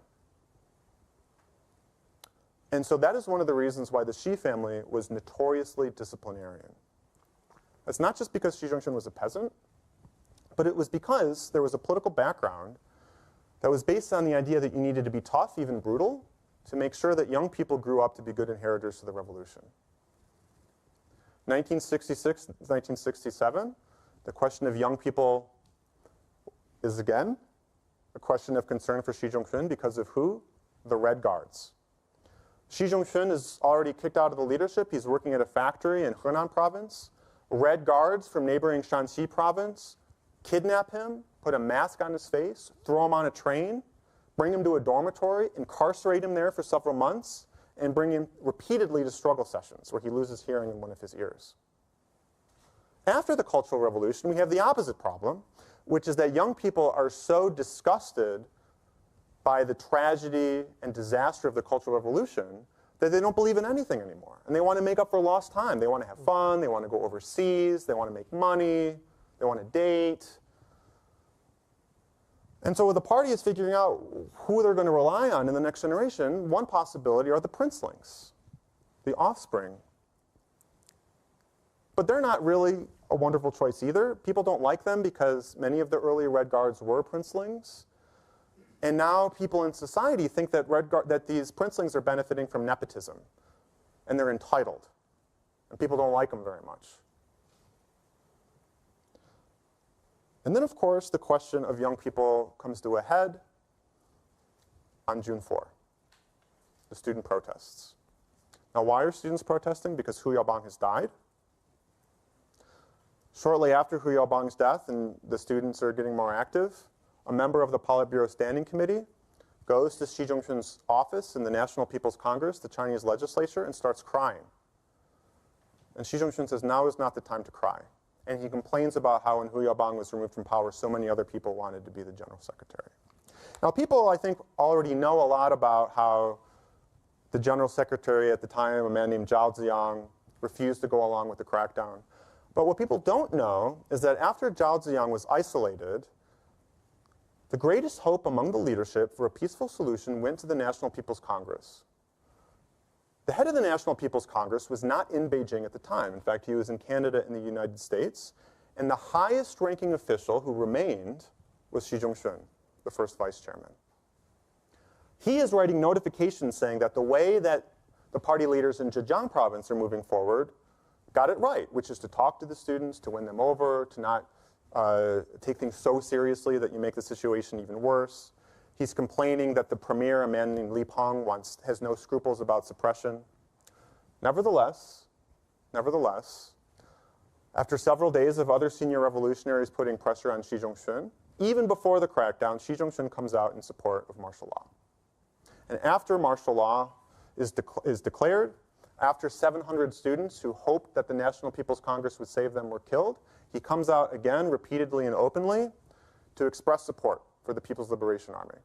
Speaker 3: And so that is one of the reasons why the Xi family was notoriously disciplinarian. It's not just because Xi Zhongxun was a peasant, but it was because there was a political background that was based on the idea that you needed to be tough, even brutal, to make sure that young people grew up to be good inheritors to the revolution. 1966, 1967, the question of young people is again a question of concern for Xi Zhongxun because of who? The Red Guards. Xi Zhongxun is already kicked out of the leadership. He's working at a factory in Henan province. Red Guards from neighboring Shanxi province kidnap him, put a mask on his face, throw him on a train, bring him to a dormitory, incarcerate him there for several months, and bring him repeatedly to struggle sessions where he loses hearing in one of his ears. After the Cultural Revolution, we have the opposite problem, which is that young people are so disgusted by the tragedy and disaster of the Cultural Revolution that they don't believe in anything anymore. And they want to make up for lost time. They want to have fun. They want to go overseas. They want to make money. They want to date. And so the party is figuring out who they're going to rely on in the next generation. One possibility are the princelings, the offspring. But they're not really a wonderful choice either. People don't like them because many of the early Red Guards were princelings. And now people in society think that, that these princelings are benefiting from nepotism. And they're entitled. And people don't like them very much. And then, of course, the question of young people comes to a head on June 4, the student protests. Now, why are students protesting? Because Hu Yaobang has died. Shortly after Hu Yaobang's death, and the students are getting more active, a member of the Politburo Standing Committee goes to Xi Zhongxun's office in the National People's Congress, the Chinese legislature, and starts crying. And Xi Zhongxun says, now is not the time to cry. And he complains about how when Hu Yaobang was removed from power, so many other people wanted to be the general secretary. Now, people, I think, already know a lot about how the general secretary at the time, a man named Zhao Ziyang, refused to go along with the crackdown. But what people don't know is that after Zhao Ziyang was isolated, the greatest hope among the leadership for a peaceful solution went to the National People's Congress. The head of the National People's Congress was not in Beijing at the time. In fact, he was in Canada and the United States. And the highest ranking official who remained was Xi Zhongxun, the first vice chairman. He is writing notifications saying that the way that the party leaders in Zhejiang province are moving forward got it right, which is to talk to the students, to win them over, to not take things so seriously that you make the situation even worse. He's complaining that the premier, a man named Li Peng, has no scruples about suppression. Nevertheless, after several days of other senior revolutionaries putting pressure on Xi Zhongxun, even before the crackdown, Xi Zhongxun comes out in support of martial law. And after martial law is declared, after 700 students who hoped that the National People's Congress would save them were killed, he comes out again repeatedly and openly to express support for the People's Liberation Army.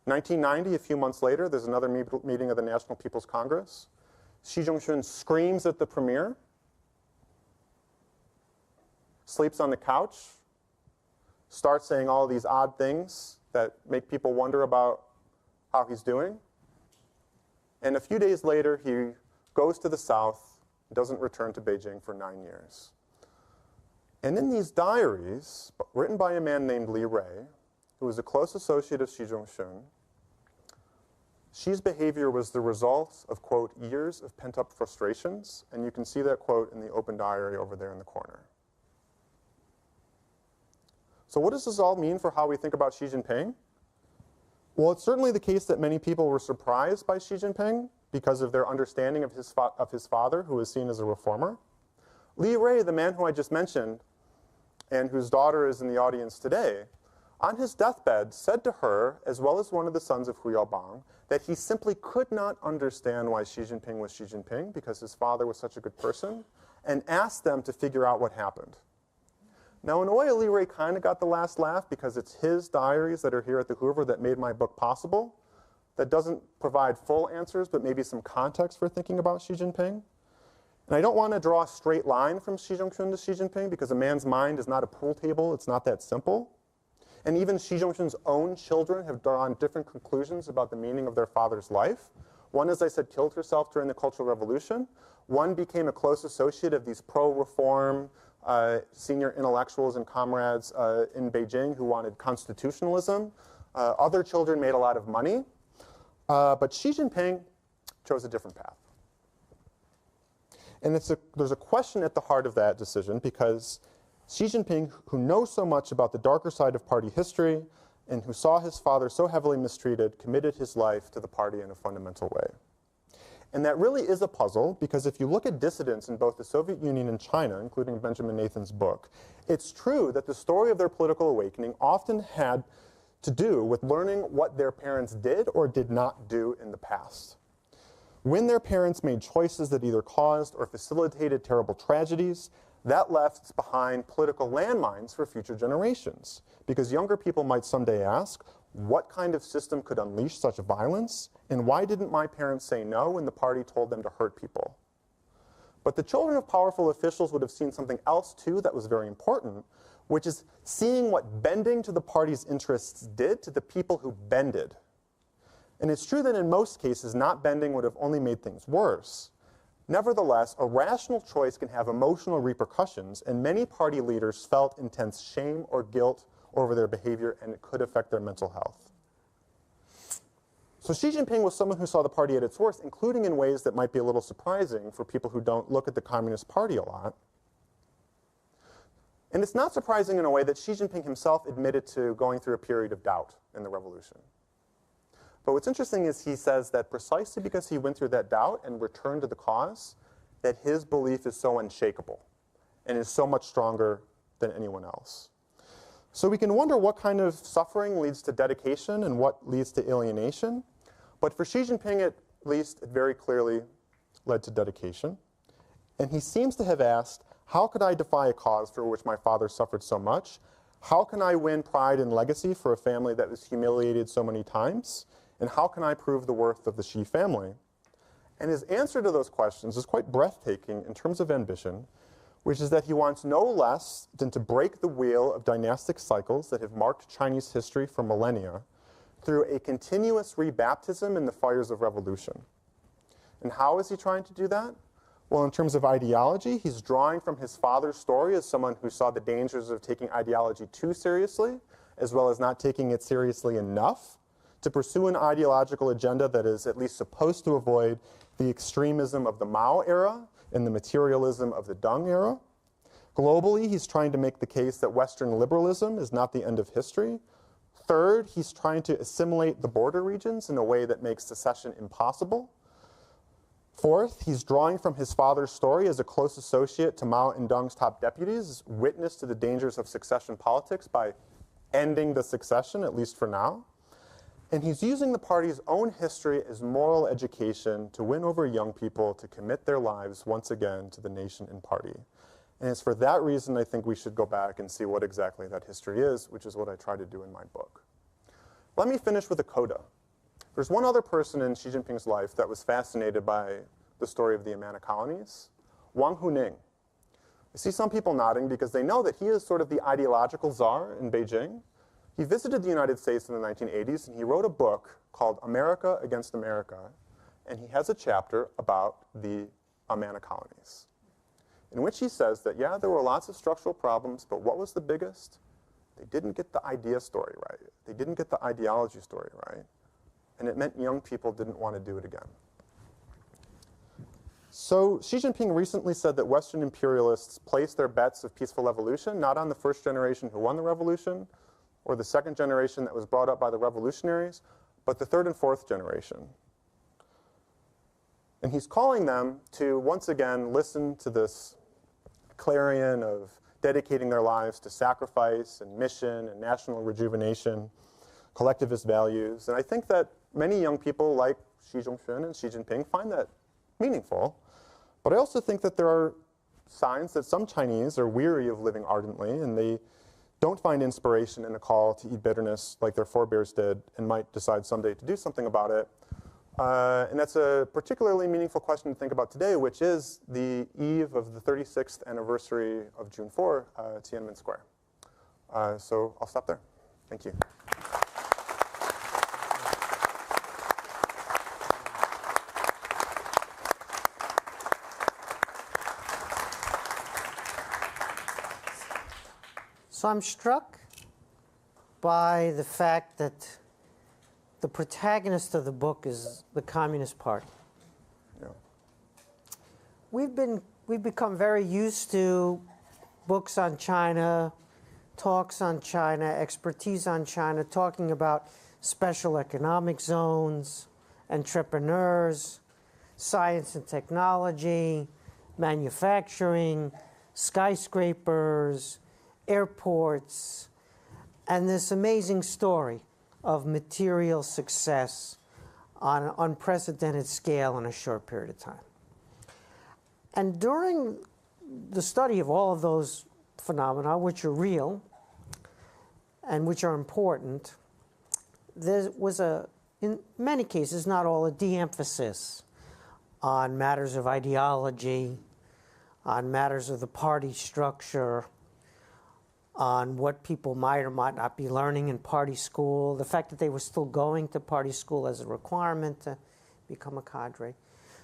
Speaker 3: 1990, a few months later, there's another meeting of the National People's Congress. Xi Zhongxun screams at the premier, sleeps on the couch, starts saying all these odd things that make people wonder about how he's doing. And a few days later, he goes to the south, doesn't return to Beijing for 9 years. And in these diaries, written by a man named Li Rui, who was a close associate of Xi Zhongxun, Xi's behavior was the result of, quote, years of pent-up frustrations, and you can see that quote in the open diary over there in the corner. So what does this all mean for how we think about Xi Jinping? Well, it's certainly the case that many people were surprised by Xi Jinping because of their understanding of his father, who was seen as a reformer. Li Rui, the man who I just mentioned, and whose daughter is in the audience today, on his deathbed said to her, as well as one of the sons of Yaobang, that he simply could not understand why Xi Jinping was Xi Jinping because his father was such a good person, and asked them to figure out what happened. Now, in a way, Li Rui kind of got the last laugh because it's his diaries that are here at the Hoover that made my book possible. That doesn't provide full answers, but maybe some context for thinking about Xi Jinping. And I don't want to draw a straight line from Xi Zhongxun to Xi Jinping because a man's mind is not a pool table. It's not that simple. And even Xi Zhongxun's own children have drawn different conclusions about the meaning of their father's life. One, as I said, killed herself during the Cultural Revolution. One became a close associate of these pro-reform senior intellectuals and comrades in Beijing who wanted constitutionalism. Other children made a lot of money. But Xi Jinping chose a different path. And there's a question at the heart of that decision because Xi Jinping, who knows so much about the darker side of party history and who saw his father so heavily mistreated, committed his life to the party in a fundamental way. And that really is a puzzle because if you look at dissidents in both the Soviet Union and China, including Benjamin Nathan's book, it's true that the story of their political awakening often had to do with learning what their parents did or did not do in the past. When their parents made choices that either caused or facilitated terrible tragedies, that left behind political landmines for future generations. Because younger people might someday ask, what kind of system could unleash such violence? And why didn't my parents say no when the party told them to hurt people? But the children of powerful officials would have seen something else too that was very important, which is seeing what bending to the party's interests did to the people who bended. And it's true that in most cases, not bending would have only made things worse. Nevertheless, a rational choice can have emotional repercussions, and many party leaders felt intense shame or guilt over their behavior, and it could affect their mental health. So Xi Jinping was someone who saw the party at its worst, including in ways that might be a little surprising for people who don't look at the Communist Party a lot. And it's not surprising in a way that Xi Jinping himself admitted to going through a period of doubt in the revolution. But what's interesting is he says that precisely because he went through that doubt and returned to the cause, that his belief is so unshakable and is so much stronger than anyone else. So we can wonder what kind of suffering leads to dedication and what leads to alienation. But for Xi Jinping, at least, it very clearly led to dedication. And he seems to have asked, how could I defy a cause for which my father suffered so much? How can I win pride and legacy for a family that was humiliated so many times? And how can I prove the worth of the Xi family? And his answer to those questions is quite breathtaking in terms of ambition, which is that he wants no less than to break the wheel of dynastic cycles that have marked Chinese history for millennia through a continuous rebaptism in the fires of revolution. And how is he trying to do that? Well, in terms of ideology, he's drawing from his father's story as someone who saw the dangers of taking ideology too seriously, as well as not taking it seriously enough, to pursue an ideological agenda that is at least supposed to avoid the extremism of the Mao era and the materialism of the Deng era. Globally, he's trying to make the case that Western liberalism is not the end of history. Third, he's trying to assimilate the border regions in a way that makes secession impossible. Fourth, he's drawing from his father's story as a close associate to Mao and Deng's top deputies, witness to the dangers of succession politics by ending the succession, at least for now. And he's using the party's own history as moral education to win over young people to commit their lives once again to the nation and party. And it's for that reason I think we should go back and see what exactly that history is, which is what I try to do in my book. Let me finish with a coda. There's one other person in Xi Jinping's life that was fascinated by the story of the Amana colonies, Wang Huning. I see some people nodding because they know that he is sort of the ideological czar in Beijing. He visited the United States in the 1980s, and he wrote a book called America Against America, and he has a chapter about the Amana colonies, in which he says that, yeah, there were lots of structural problems, but what was the biggest? They didn't get the idea story right. They didn't get the ideology story right, and it meant young people didn't want to do it again. So Xi Jinping recently said that Western imperialists place their bets of peaceful evolution not on the first generation who won the revolution, or the second generation that was brought up by the revolutionaries, but the third and fourth generation. And he's calling them to once again listen to this clarion of dedicating their lives to sacrifice and mission and national rejuvenation, collectivist values. And I think that many young people like Xi Zhongxun and Xi Jinping find that meaningful. But I also think that there are signs that some Chinese are weary of living ardently, and they don't find inspiration in a call to eat bitterness like their forebears did, and might decide someday to do something about it. And that's a particularly meaningful question to think about today, which is the eve of the 36th anniversary of June 4, Tiananmen Square. So I'll stop there. Thank you.
Speaker 2: So I'm struck by the fact that the protagonist of the book is the Communist Party.
Speaker 3: Yeah.
Speaker 2: We've become very used to books on China, talks on China, expertise on China, talking about special economic zones, entrepreneurs, science and technology, manufacturing, skyscrapers, airports, and this amazing story of material success on an unprecedented scale in a short period of time. And during the study of all of those phenomena, which are real and which are important, there was in many cases, not all, a de-emphasis on matters of ideology, on matters of the party structure, on what people might or might not be learning in party school, the fact that they were still going to party school as a requirement to become a cadre.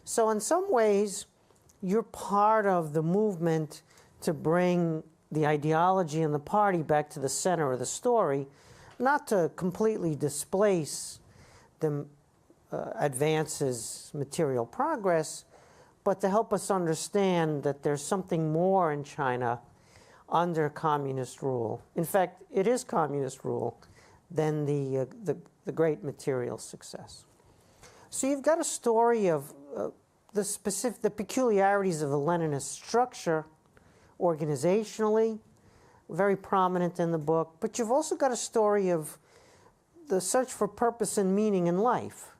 Speaker 2: So in some ways, you're part of the movement to bring the ideology and the party back to the center of the story, not to completely displace the advances, material progress, but to help us understand that there's something more in China under communist rule. In fact, it is communist rule than the great material success. So you've got a story of the peculiarities of the Leninist structure organizationally, very prominent in the book, but you've also got a story of the search for purpose and meaning in life.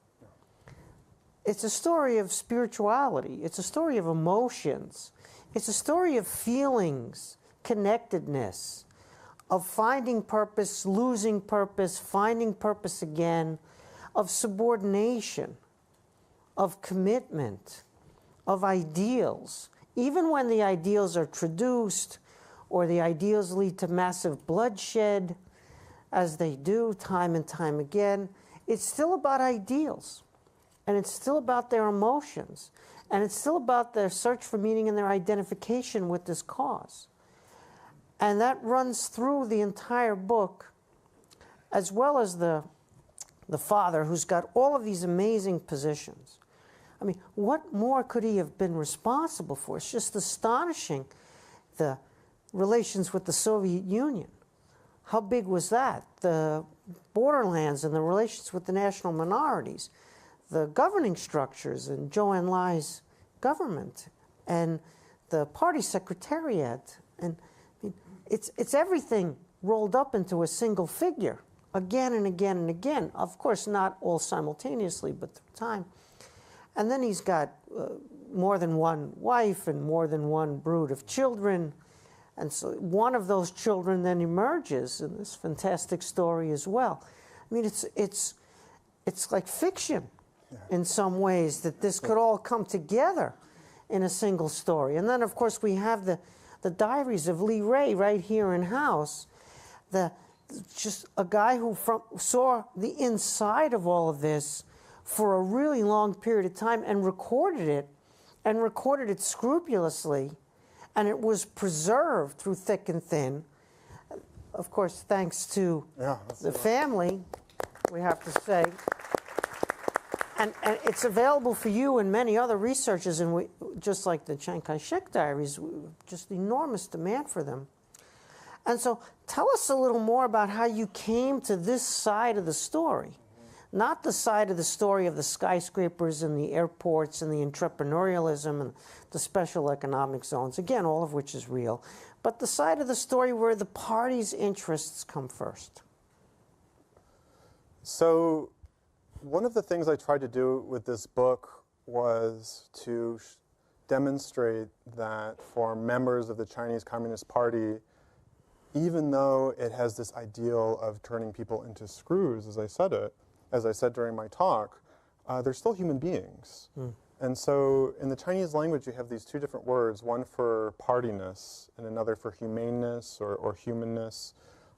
Speaker 2: It's a story of spirituality. It's a story of emotions. It's a story of feelings, connectedness, of finding purpose, losing purpose, finding purpose again, of subordination, of commitment, of ideals. Even when the ideals are traduced or the ideals lead to massive bloodshed, as they do time and time again, it's still about ideals. And it's still about their emotions. And it's still about their search for meaning and their identification with this cause. And that runs through the entire book, as well as the the father, who's got all of these amazing positions. I mean, what more could he have been responsible for? It's just astonishing, the relations with the Soviet Union. How big was that? The borderlands and the relations with the national minorities, the governing structures in Zhou Enlai's government, and the party secretariat. And I mean, it's everything rolled up into a single figure, again and again and again. Of course, not all simultaneously, but through time. And then he's got more than one wife and more than one brood of children. And so one of those children then emerges in this fantastic story as well. I mean, it's like fiction in some ways, that this could all come together in a single story. And then, of course, we have the diaries of Li Ray right here in house. Just a guy who saw the inside of all of this for a really long period of time and recorded it scrupulously, and it was preserved through thick and thin. Of course, thanks to the family, we have to say. And it's available for you and many other researchers, and just like the Chiang Kai-shek diaries, just enormous demand for them. And so tell us a little more about how you came to this side of the story. Not the side of the story of the skyscrapers and the airports and the entrepreneurialism and the special economic zones, again, all of which is real, but the side of the story where the party's interests come first.
Speaker 3: So one of the things I tried to do with this book was to demonstrate that for members of the Chinese Communist Party, even though it has this ideal of turning people into screws, as I said during my talk, they're still human beings. And so in the Chinese language, you have these two different words, one for partyness and another for humaneness or humanness.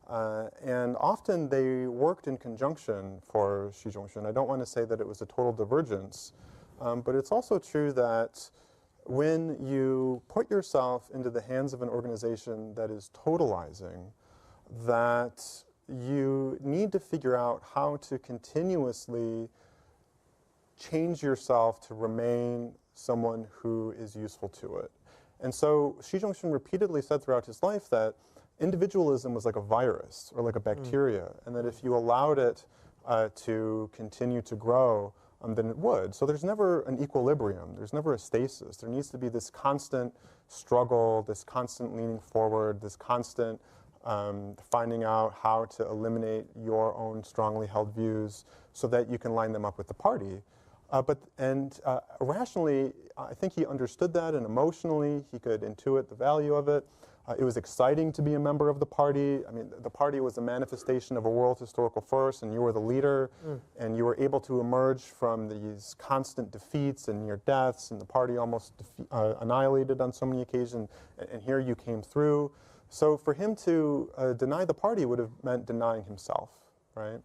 Speaker 3: And often they worked in conjunction for Xi Zhongxun. I don't want to say that it was a total divergence, but it's also true that when you put yourself into the hands of an organization that is totalizing, that you need to figure out how to continuously change yourself to remain someone who is useful to it. And so Xi Zhongxun repeatedly said throughout his life that individualism was like a virus or like a bacteria, and that if you allowed it to continue to grow, then it would. So there's never an equilibrium. There's never a stasis. There needs to be this constant struggle, this constant leaning forward, this constant finding out how to eliminate your own strongly held views so that you can line them up with the party. Rationally, I think he understood that, and emotionally, he could intuit the value of it. It was exciting to be a member of the party. I mean, the party was a manifestation of a world historical force, and you were the leader, and you were able to emerge from these constant defeats and near deaths, and the party almost annihilated on so many occasions, and here you came through. So for him to deny the party would have meant denying himself, right?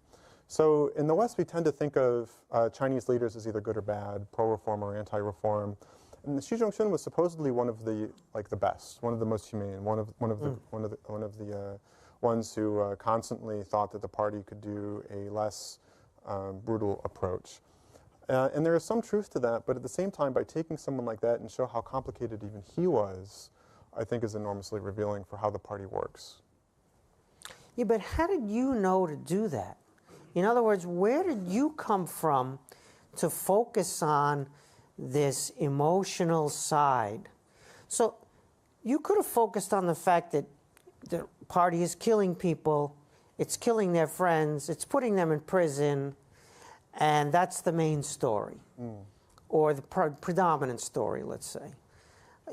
Speaker 3: So in the West, we tend to think of Chinese leaders as either good or bad, pro-reform or anti-reform. And Xi Zhongxun was supposedly one of the best, one of the most humane, one of the ones who constantly thought that the party could do a less brutal approach. And there is some truth to that, but at the same time, by taking someone like that and show how complicated even he was, I think is enormously revealing for how the party works.
Speaker 2: Yeah, but how did you know to do that? In other words, where did you come from to focus on this emotional side? So you could have focused on the fact that the party is killing people, it's killing their friends, it's putting them in prison, and that's the main story, or the predominant story, let's say.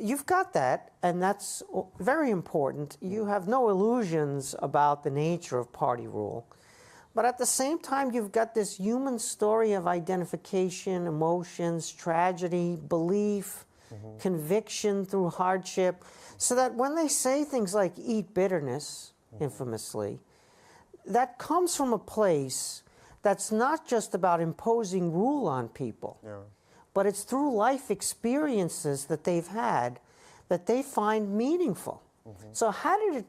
Speaker 2: You've got that, and that's very important. You have no illusions about the nature of party rule. But at the same time, you've got this human story of identification, emotions, tragedy, belief, conviction through hardship, so that when they say things like eat bitterness, infamously, that comes from a place that's not just about imposing rule on people, but it's through life experiences that they've had that they find meaningful. So how did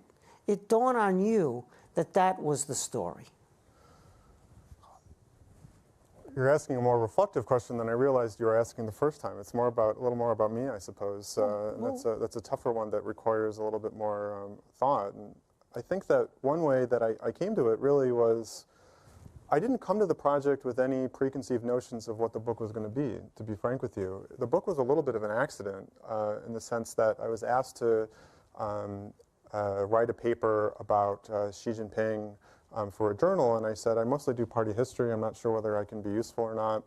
Speaker 2: it dawn on you that that was the story?
Speaker 3: You're asking a more reflective question than I realized you were asking the first time. It's more about, a little more about me, I suppose. And that's a tougher one that requires a little bit more thought. And I think that one way that I came to it really was, I didn't come to the project with any preconceived notions of what the book was going to be frank with you. The book was a little bit of an accident in the sense that I was asked to write a paper about Xi Jinping for a journal, and I said, I mostly do party history. I'm not sure whether I can be useful or not.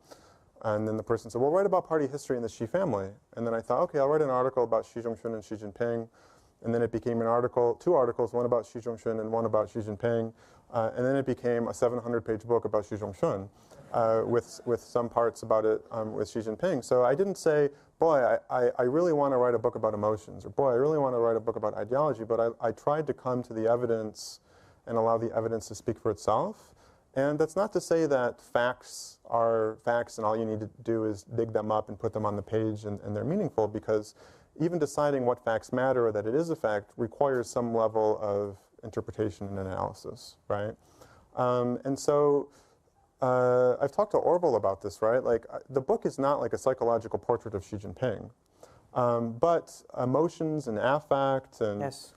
Speaker 3: And then the person said, well, write about party history in the Xi family. And then I thought, okay, I'll write an article about Xi Zhongxun and Xi Jinping. And then it became an article, two articles, one about Xi Zhongxun and one about Xi Jinping. And then it became a 700-page book about Xi Zhongxun with some parts about it with Xi Jinping. So I didn't say, boy, I really want to write a book about emotions, or boy, I really want to write a book about ideology, but I tried to come to the evidence and allow the evidence to speak for itself. And that's not to say that facts are facts and all you need to do is dig them up and put them on the page and they're meaningful, because even deciding what facts matter or that it is a fact requires some level of interpretation and analysis, right? And so I've talked to Orville about this, right? Like, the book is not like a psychological portrait of Xi Jinping, but emotions and affect and
Speaker 2: Yes.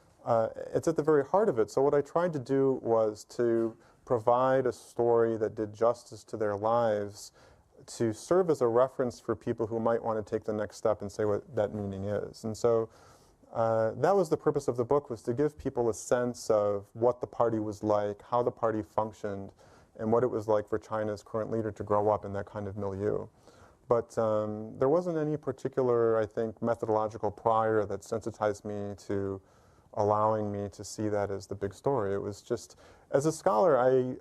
Speaker 3: It's at the very heart of it. So what I tried to do was to provide a story that did justice to their lives, to serve as a reference for people who might want to take the next step and say what that meaning is. And so that was the purpose of the book, was to give people a sense of what the party was like, how the party functioned, and what it was like for China's current leader to grow up in that kind of milieu. But there wasn't any particular, I think, methodological prior that sensitized me to allowing me to see that as the big story. It was just, as a scholar,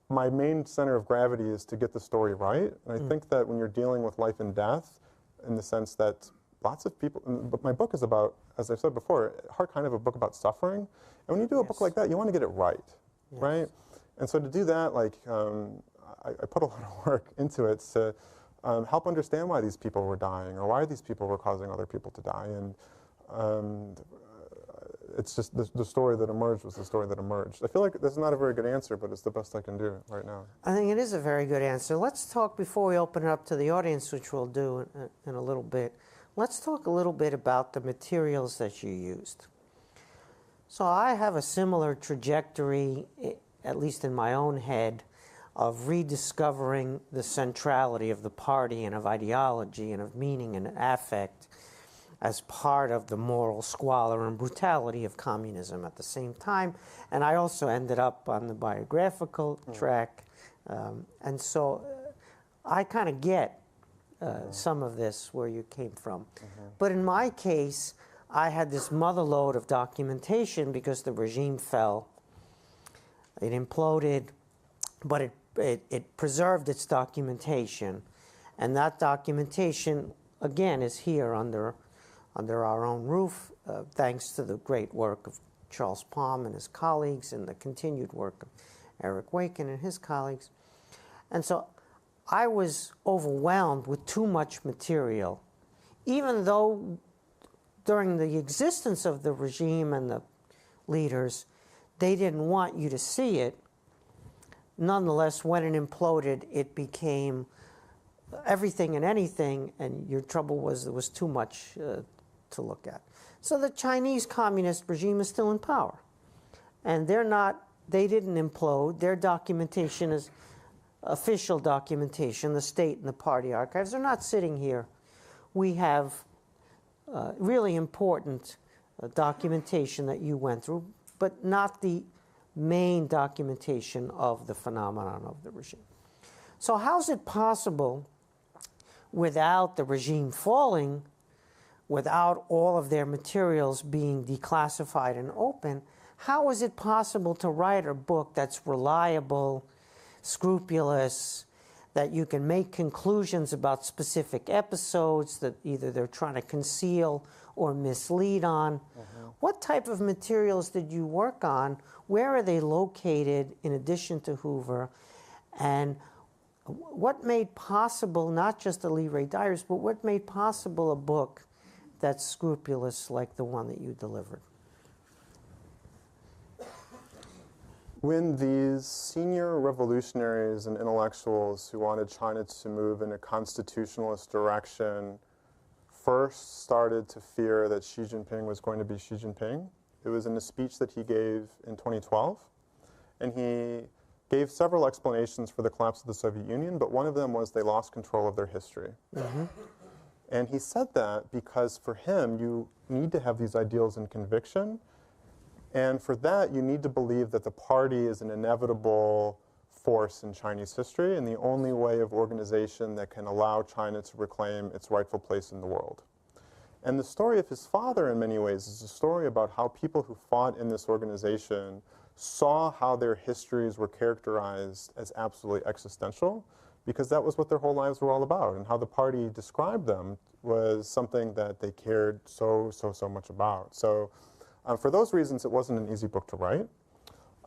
Speaker 3: my main center of gravity is to get the story right. And I think that when you're dealing with life and death, in the sense that lots of people, but my book is about, as I've said before, kind of a book about suffering. And when you do a book like that, you want to get it right, right? And so to do that, like, I put a lot of work into it to help understand why these people were dying, or why these people were causing other people to die. And it's just the story that emerged was the story that emerged. I feel like that's not a very good answer, but it's the best I can do right now.
Speaker 2: I think it is a very good answer. Let's talk, before we open it up to the audience, which we'll do in a little bit, let's talk a little bit about the materials that you used. So I have a similar trajectory, at least in my own head, of rediscovering the centrality of the party and of ideology and of meaning and affect as part of the moral squalor and brutality of communism at the same time. And I also ended up on the biographical track. And so I kind of get some of this, where you came from. But in my case, I had this motherlode of documentation because the regime fell. It imploded, but it preserved its documentation. And that documentation, again, is here under our own roof, thanks to the great work of Charles Palm and his colleagues, and the continued work of Eric Wakin and his colleagues. And so I was overwhelmed with too much material, even though during the existence of the regime and the leaders, they didn't want you to see it. Nonetheless, when it imploded, it became everything and anything, and your trouble was there was too much to look at. So the Chinese communist regime is still in power, and they didn't implode. Their documentation is official documentation. The state and the party archives are not sitting here. We have really important documentation that you went through, but not the main documentation of the phenomenon of the regime. So how's it possible, without the regime falling, without all of their materials being declassified and open, how is it possible to write a book that's reliable, scrupulous, that you can make conclusions about specific episodes that either they're trying to conceal or mislead on? What type of materials did you work on? Where are they located in addition to Hoover? And what made possible not just the Lee Ray Diaries, but what made possible a book that's scrupulous like the one that you delivered?
Speaker 3: When these senior revolutionaries and intellectuals who wanted China to move in a constitutionalist direction first started to fear that Xi Jinping was going to be Xi Jinping, it was in a speech that he gave in 2012. And he gave several explanations for the collapse of the Soviet Union, but one of them was they lost control of their history. And he said that because for him, you need to have these ideals and conviction. And for that, you need to believe that the party is an inevitable force in Chinese history and the only way of organization that can allow China to reclaim its rightful place in the world. And the story of his father, in many ways, is a story about how people who fought in this organization saw how their histories were characterized as absolutely existential, because that was what their whole lives were all about, and how the party described them was something that they cared so much about. So for those reasons, it wasn't an easy book to write.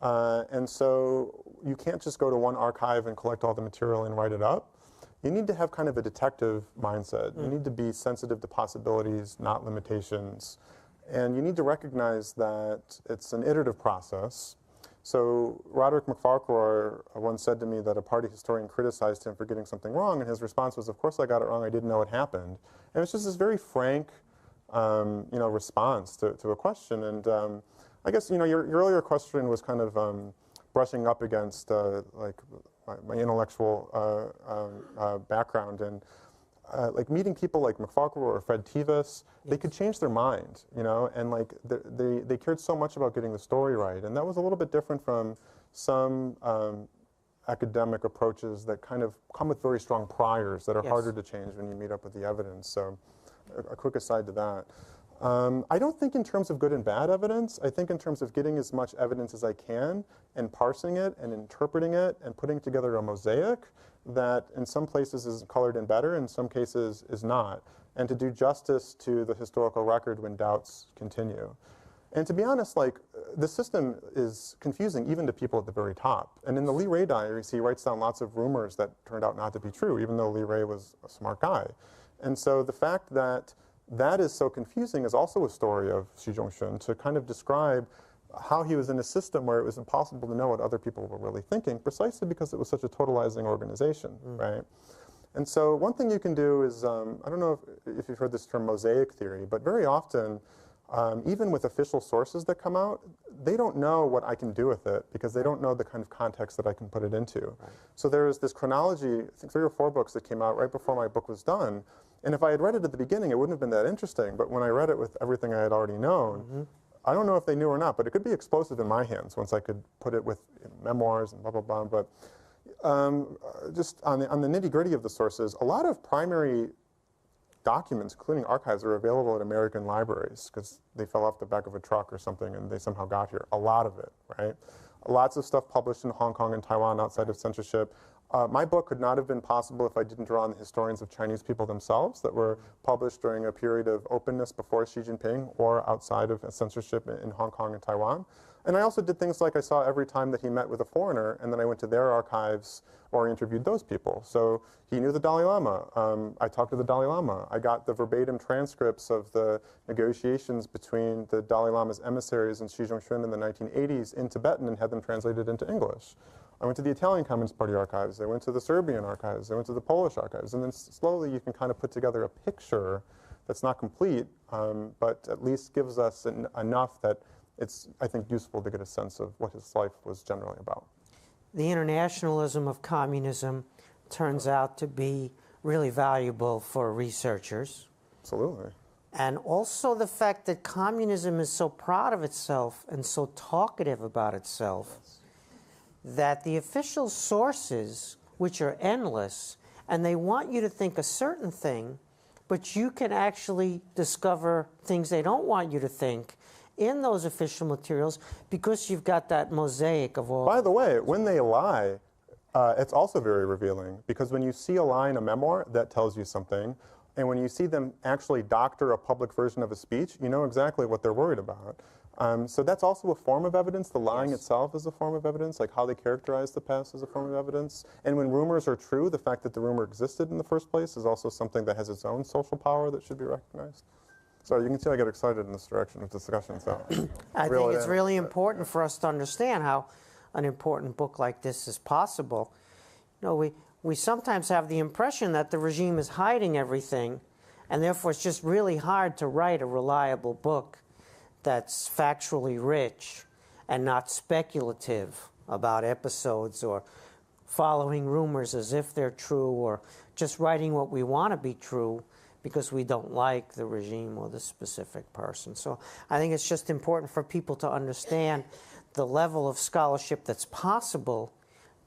Speaker 3: And so you can't just go to one archive and collect all the material and write it up. You need to have kind of a detective mindset. You need to be sensitive to possibilities, not limitations. And you need to recognize that it's an iterative process. So Roderick McFarquhar once said to me that a party historian criticized him for getting something wrong, and his response was, "Of course I got it wrong, I didn't know it happened." And it's just this very frank response to a question. And I guess your earlier question was kind of brushing up against like my intellectual background, and like meeting people like McFarquhar or Fred Tevis, they could change their mind, and like they cared so much about getting the story right, and that was a little bit different from some academic approaches that kind of come with very strong priors that are harder to change when you meet up with the evidence. So a quick aside to that. I don't think in terms of good and bad evidence. I think in terms of getting as much evidence as I can and parsing it and interpreting it and putting together a mosaic that in some places is colored in better, in some cases is not, and to do justice to the historical record when doubts continue. And to be honest, like, the system is confusing even to people at the very top. And in the Lee Ray diaries, he writes down lots of rumors that turned out not to be true, even though Lee Ray was a smart guy. And so the fact that that is so confusing is also a story of Xi Zhongxun, to kind of describe how he was in a system where it was impossible to know what other people were really thinking, precisely because it was such a totalizing organization, right? And so one thing you can do is, I don't know if you've heard this term mosaic theory, but very often, even with official sources that come out, they don't know what I can do with it because they don't know the kind of context that I can put it into. Right. So there's this chronology, I think 3 or 4 books that came out right before my book was done. And if I had read it at the beginning, it wouldn't have been that interesting. But when I read it with everything I had already known, I don't know if they knew or not, but it could be explosive in my hands once I could put it with memoirs and blah, blah, blah. But just on the nitty-gritty of the sources, a lot of primary documents, including archives, are available at American libraries because they fell off the back of a truck or something and they somehow got here. A lot of it, right? Lots of stuff published in Hong Kong and Taiwan outside of censorship. My book could not have been possible if I didn't draw on the historians of Chinese people themselves that were published during a period of openness before Xi Jinping or outside of censorship in Hong Kong and Taiwan. And I also did things like I saw every time that he met with a foreigner, and then I went to their archives or interviewed those people. So he knew the Dalai Lama. I talked to the Dalai Lama. I got the verbatim transcripts of the negotiations between the Dalai Lama's emissaries and Xi Zhongxun in the 1980s in Tibetan and had them translated into English. I went to the Italian Communist Party archives. I went to the Serbian archives. I went to the Polish archives. And then slowly you can kind of put together a picture that's not complete, but at least gives us enough that it's, I think, useful to get a sense of what his life was generally about.
Speaker 2: The internationalism of communism turns out to be really valuable for researchers.
Speaker 3: Absolutely.
Speaker 2: And also the fact that communism is so proud of itself and so talkative about itself that the official sources, which are endless, and they want you to think a certain thing, but you can actually discover things they don't want you to think in those official materials because you've got that mosaic of all.
Speaker 3: By the way, when they lie, it's also very revealing, because when you see a lie in a memoir, that tells you something. And when you see them actually doctor a public version of a speech, you know exactly what they're worried about. So that's also a form of evidence. The lying itself is a form of evidence, like how they characterize the past is a form of evidence. And when rumors are true, the fact that the rumor existed in the first place is also something that has its own social power that should be recognized. So you can see I get excited in this direction of discussion. So
Speaker 2: I think it's really important for us to understand how an important book like this is possible. You know, we sometimes have the impression that the regime is hiding everything, and therefore it's just really hard to write a reliable book that's factually rich and not speculative about episodes or following rumors as if they're true, or just writing what we want to be true because we don't like the regime or the specific person. So I think it's just important for people to understand the level of scholarship that's possible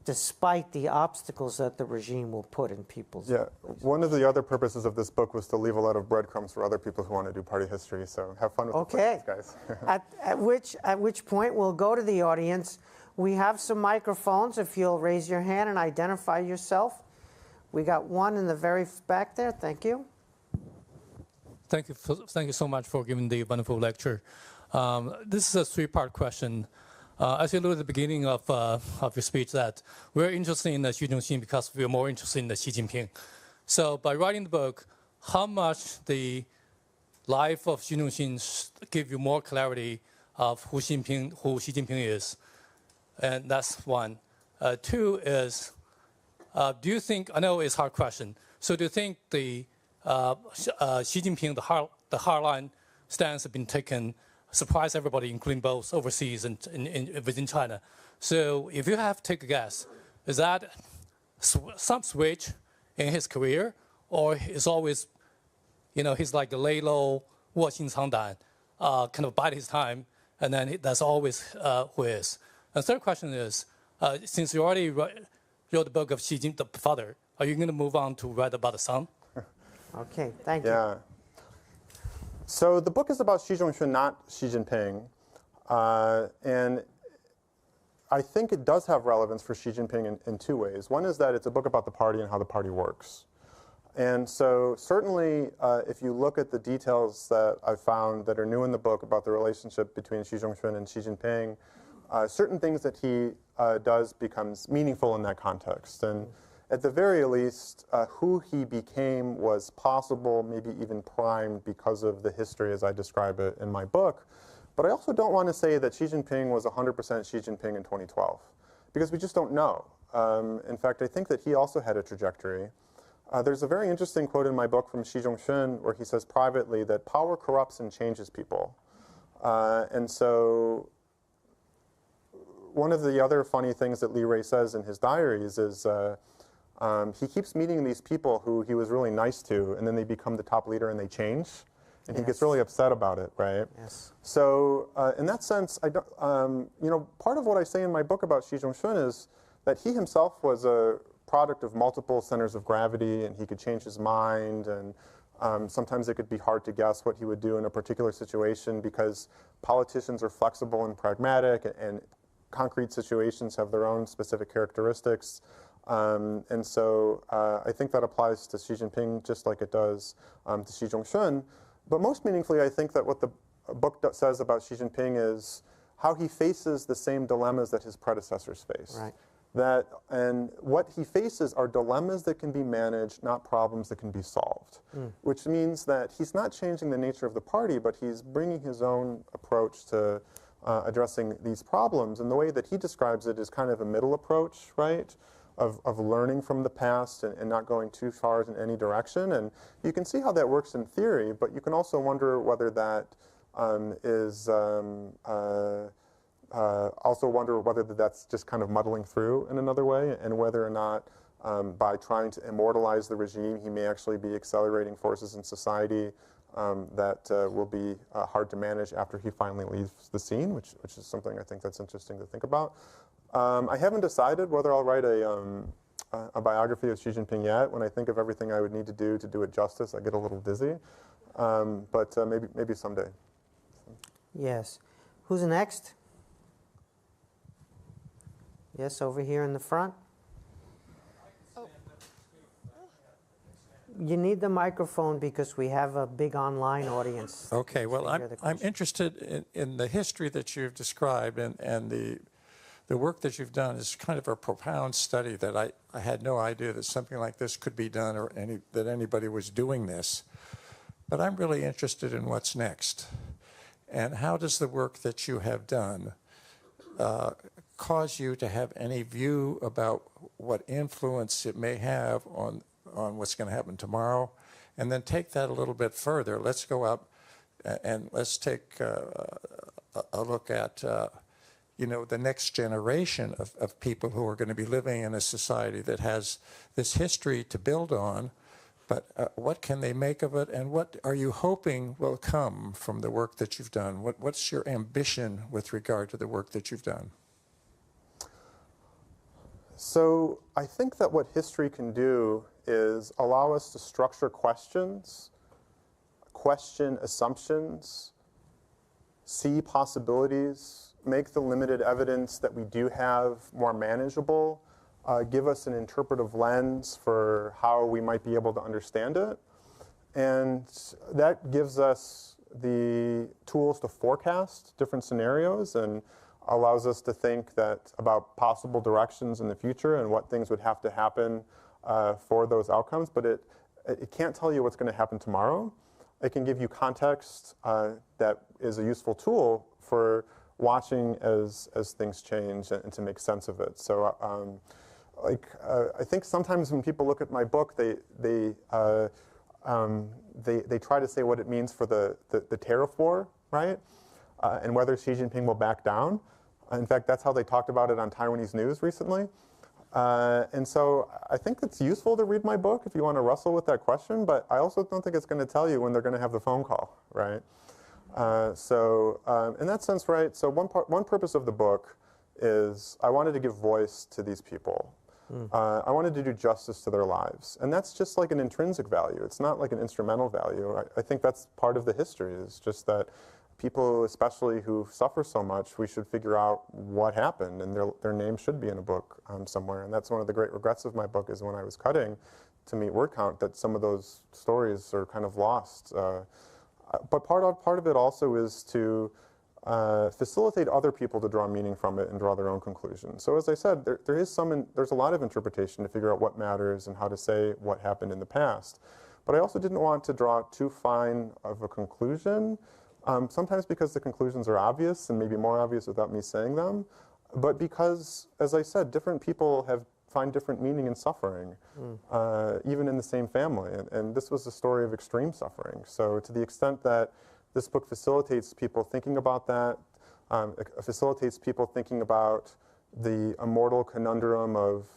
Speaker 2: despite the obstacles that the regime will put in people's lives.
Speaker 3: One of the other purposes of this book was to leave a lot of breadcrumbs for other people who want to do party history, so have fun with the questions, guys.
Speaker 2: At which point we'll go to the audience. We have some microphones if you'll raise your hand and identify yourself. We got one in the very back there. Thank you.
Speaker 4: Thank you so much for giving the wonderful lecture. This is a three-part question. As you alluded at the beginning of your speech, that we're interested in Xi Zhongxun because we're more interested in Xi Jinping. So by writing the book, how much the life of Xi Zhongxun give you more clarity of who Xi Jinping is? And that's one. Two is, do you think, I know it's a hard question, so do you think the Xi Jinping, the hardline stance has been taken, surprise everybody, including both overseas and within China? So if you have to take a guess, is that some switch in his career, or is always, he's like a lay low, 卧薪尝胆, kind of bide his time, and then that's always who is? And the third question is, since you already wrote the book of Xi Jinping, the father, are you going to move on to write about the son?
Speaker 2: Okay, thank you.
Speaker 3: Yeah. So the book is about Xi Zhongxun, not Xi Jinping. And I think it does have relevance for Xi Jinping in two ways. One is that it's a book about the party and how the party works. And so certainly, if you look at the details that I've found that are new in the book about the relationship between Xi Zhongxun and Xi Jinping, certain things that he does becomes meaningful in that context. And at the very least, who he became was possible, maybe even primed because of the history as I describe it in my book. But I also don't want to say that Xi Jinping was 100% Xi Jinping in 2012, because we just don't know. In fact, I think that he also had a trajectory. There's a very interesting quote in my book from Xi Zhongxun where he says privately that power corrupts and changes people. And so one of the other funny things that Li Rui says in his diaries is he keeps meeting these people who he was really nice to, and then they become the top leader and they change. And he gets really upset about it, right?
Speaker 2: Yes.
Speaker 3: So in that sense, I don't, part of what I say in my book about Xi Zhongxun is that he himself was a product of multiple centers of gravity, and he could change his mind, and sometimes it could be hard to guess what he would do in a particular situation because politicians are flexible and pragmatic, and concrete situations have their own specific characteristics. And so I think that applies to Xi Jinping just like it does to Xi Zhongxun. But most meaningfully, I think that what the book says about Xi Jinping is how he faces the same dilemmas that his predecessors faced.
Speaker 2: Right.
Speaker 3: And what he faces are dilemmas that can be managed, not problems that can be solved. Which means that he's not changing the nature of the party, but he's bringing his own approach to addressing these problems. And the way that he describes it is kind of a middle approach, right? Of learning from the past and not going too far in any direction. And you can see how that works in theory, but you can also wonder whether that that's just kind of muddling through in another way, and whether or not by trying to immortalize the regime, he may actually be accelerating forces in society that will be hard to manage after he finally leaves the scene, which is something I think that's interesting to think about. I haven't decided whether I'll write a biography of Xi Jinping yet. When I think of everything I would need to do it justice, I get a little dizzy. But maybe someday.
Speaker 2: Yes. Who's next? Yes, over here in the front. You need the microphone because we have a big online audience.
Speaker 5: Okay, well, I'm interested in the history that you've described, and the work that you've done is kind of a profound study that I had no idea that something like this could be done, or that anybody was doing this. But I'm really interested in what's next. And how does the work that you have done cause you to have any view about what influence it may have on what's going to happen tomorrow? And then take that a little bit further. Let's go up and let's take a look at the next generation of people who are going to be living in a society that has this history to build on, but what can they make of it, and what are you hoping will come from the work that you've done? What's your ambition with regard to the work that you've done?
Speaker 3: So I think that what history can do is allow us to structure questions, question assumptions, see possibilities, make the limited evidence that we do have more manageable, give us an interpretive lens for how we might be able to understand it. And that gives us the tools to forecast different scenarios and allows us to think that about possible directions in the future and what things would have to happen for those outcomes. But it can't tell you what's going to happen tomorrow. It can give you context that is a useful tool for watching as things change and to make sense of it. So I think sometimes when people look at my book, they try to say what it means for the tariff war, right? And whether Xi Jinping will back down. In fact, that's how they talked about it on Taiwanese news recently. And so I think it's useful to read my book if you want to wrestle with that question, but I also don't think it's going to tell you when they're going to have the phone call, right? So in that sense, right, so one purpose of the book is I wanted to give voice to these people. I wanted to do justice to their lives. And that's just like an intrinsic value. It's not like an instrumental value. I think that's part of the history, is just that people, especially who suffer so much, we should figure out what happened, and their name should be in a book somewhere. And that's one of the great regrets of my book, is when I was cutting to meet word count, that some of those stories are kind of lost. But part of it also is to facilitate other people to draw meaning from it and draw their own conclusions. So as I said, there's a lot of interpretation to figure out what matters and how to say what happened in the past. But I also didn't want to draw too fine of a conclusion. Sometimes because the conclusions are obvious, and maybe more obvious without me saying them, but because, as I said, different people find different meaning in suffering, even in the same family. And this was a story of extreme suffering. So to the extent that this book facilitates people thinking about that, facilitates people thinking about the immortal conundrum of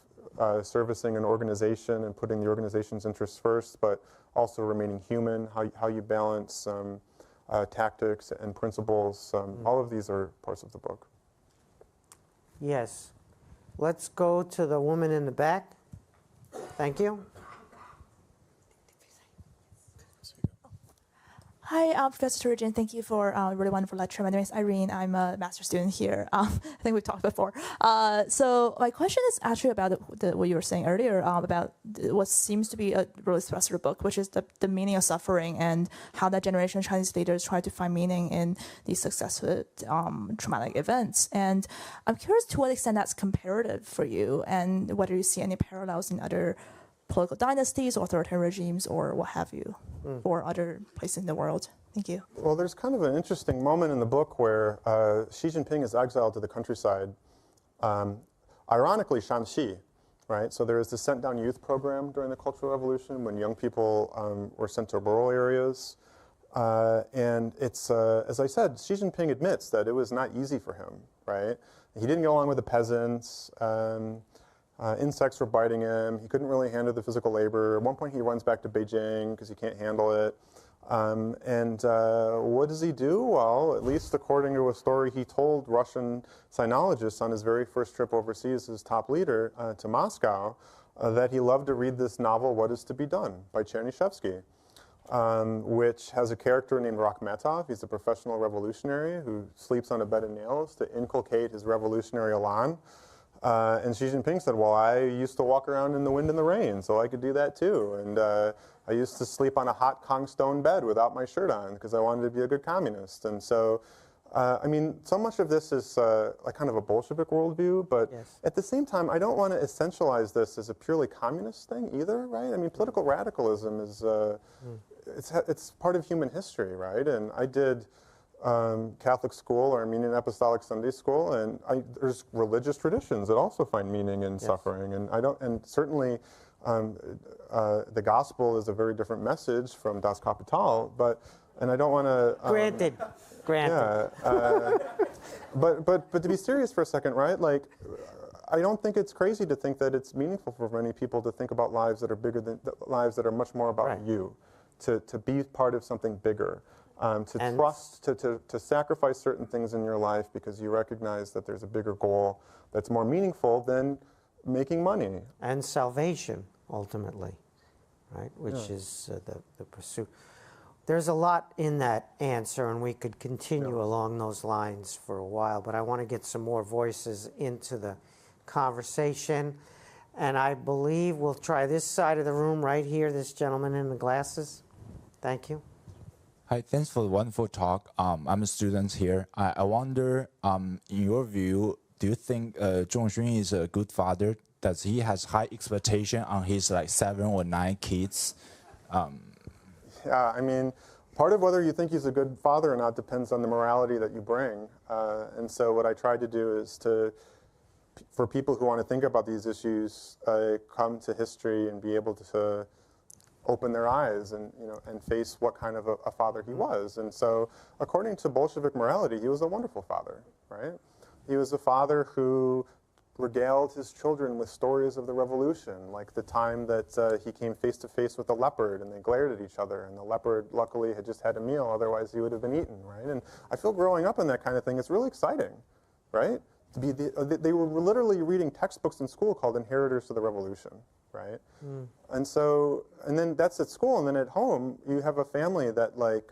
Speaker 3: servicing an organization and putting the organization's interests first, but also remaining human, how you balance tactics and principles. All of these are parts of the book.
Speaker 2: Yes. Let's go to the woman in the back. Thank you.
Speaker 6: Hi, Professor Torigian. Thank you for a really wonderful lecture. My name is Irene. I'm a master's student here. I think we've talked before. So my question is actually about what you were saying earlier about what seems to be a really special book, which is the meaning of suffering and how that generation of Chinese leaders try to find meaning in these successive traumatic events. And I'm curious to what extent that's comparative for you, and whether you see any parallels in other political dynasties, authoritarian regimes, or what have you, or other places in the world. Thank you.
Speaker 3: Well, there's kind of an interesting moment in the book where Xi Jinping is exiled to the countryside, ironically Shanxi, right? So there was the Sent Down Youth program during the Cultural Revolution when young people were sent to rural areas. And it's, as I said, Xi Jinping admits that it was not easy for him, right? He didn't get along with the peasants. Insects were biting him. He couldn't really handle the physical labor. At one point, he runs back to Beijing because he can't handle it. And what does he do? Well, at least according to a story he told Russian sinologists on his very first trip overseas as top leader to Moscow, that he loved to read this novel, What Is to Be Done, by Chernyshevsky, which has a character named Rakhmetov. He's a professional revolutionary who sleeps on a bed of nails to inculcate his revolutionary elan. And Xi Jinping said, well, I used to walk around in the wind and the rain, so I could do that too. And I used to sleep on a hot Kong stone bed without my shirt on because I wanted to be a good communist. And so, I mean, so much of this is like kind of a Bolshevik worldview, but at the same time, I don't want to essentialize this as a purely communist thing either, right? I mean, political radicalism is, it's part of human history, right? And I did Catholic school or Armenian Apostolic Sunday School, and there's religious traditions that also find meaning in suffering, and certainly the gospel is a very different message from Das Kapital, and I don't want to.
Speaker 2: Granted.
Speaker 3: Yeah, but to be serious for a second, right? Like, I don't think it's crazy to think that it's meaningful for many people to think about lives that are bigger than lives that are much more about you, to be part of something bigger. To trust, to sacrifice certain things in your life because you recognize that there's a bigger goal that's more meaningful than making money.
Speaker 2: And salvation, ultimately, right? Which is the pursuit. There's a lot in that answer, and we could continue along those lines for a while, but I want to get some more voices into the conversation. And I believe we'll try this side of the room right here, this gentleman in the glasses. Thank you.
Speaker 7: Hi, thanks for the wonderful talk. I'm a student here. I wonder, in your view, do you think Zhongxun is a good father? Does he has high expectation on his 7 or 9 kids?
Speaker 3: Yeah, I mean, part of whether you think he's a good father or not depends on the morality that you bring. And so what I try to do is for people who want to think about these issues, come to history and be able to open their eyes and face what kind of a father he was. And so, according to Bolshevik morality, he was a wonderful father, right? He was a father who regaled his children with stories of the revolution, like the time that he came face to face with a leopard and they glared at each other, and the leopard luckily had just had a meal, otherwise he would have been eaten, right? And I feel growing up in that kind of thing, it's really exciting, right? They were literally reading textbooks in school called Inheritors to the Revolution, right? And then that's at school, and then at home, you have a family that, like,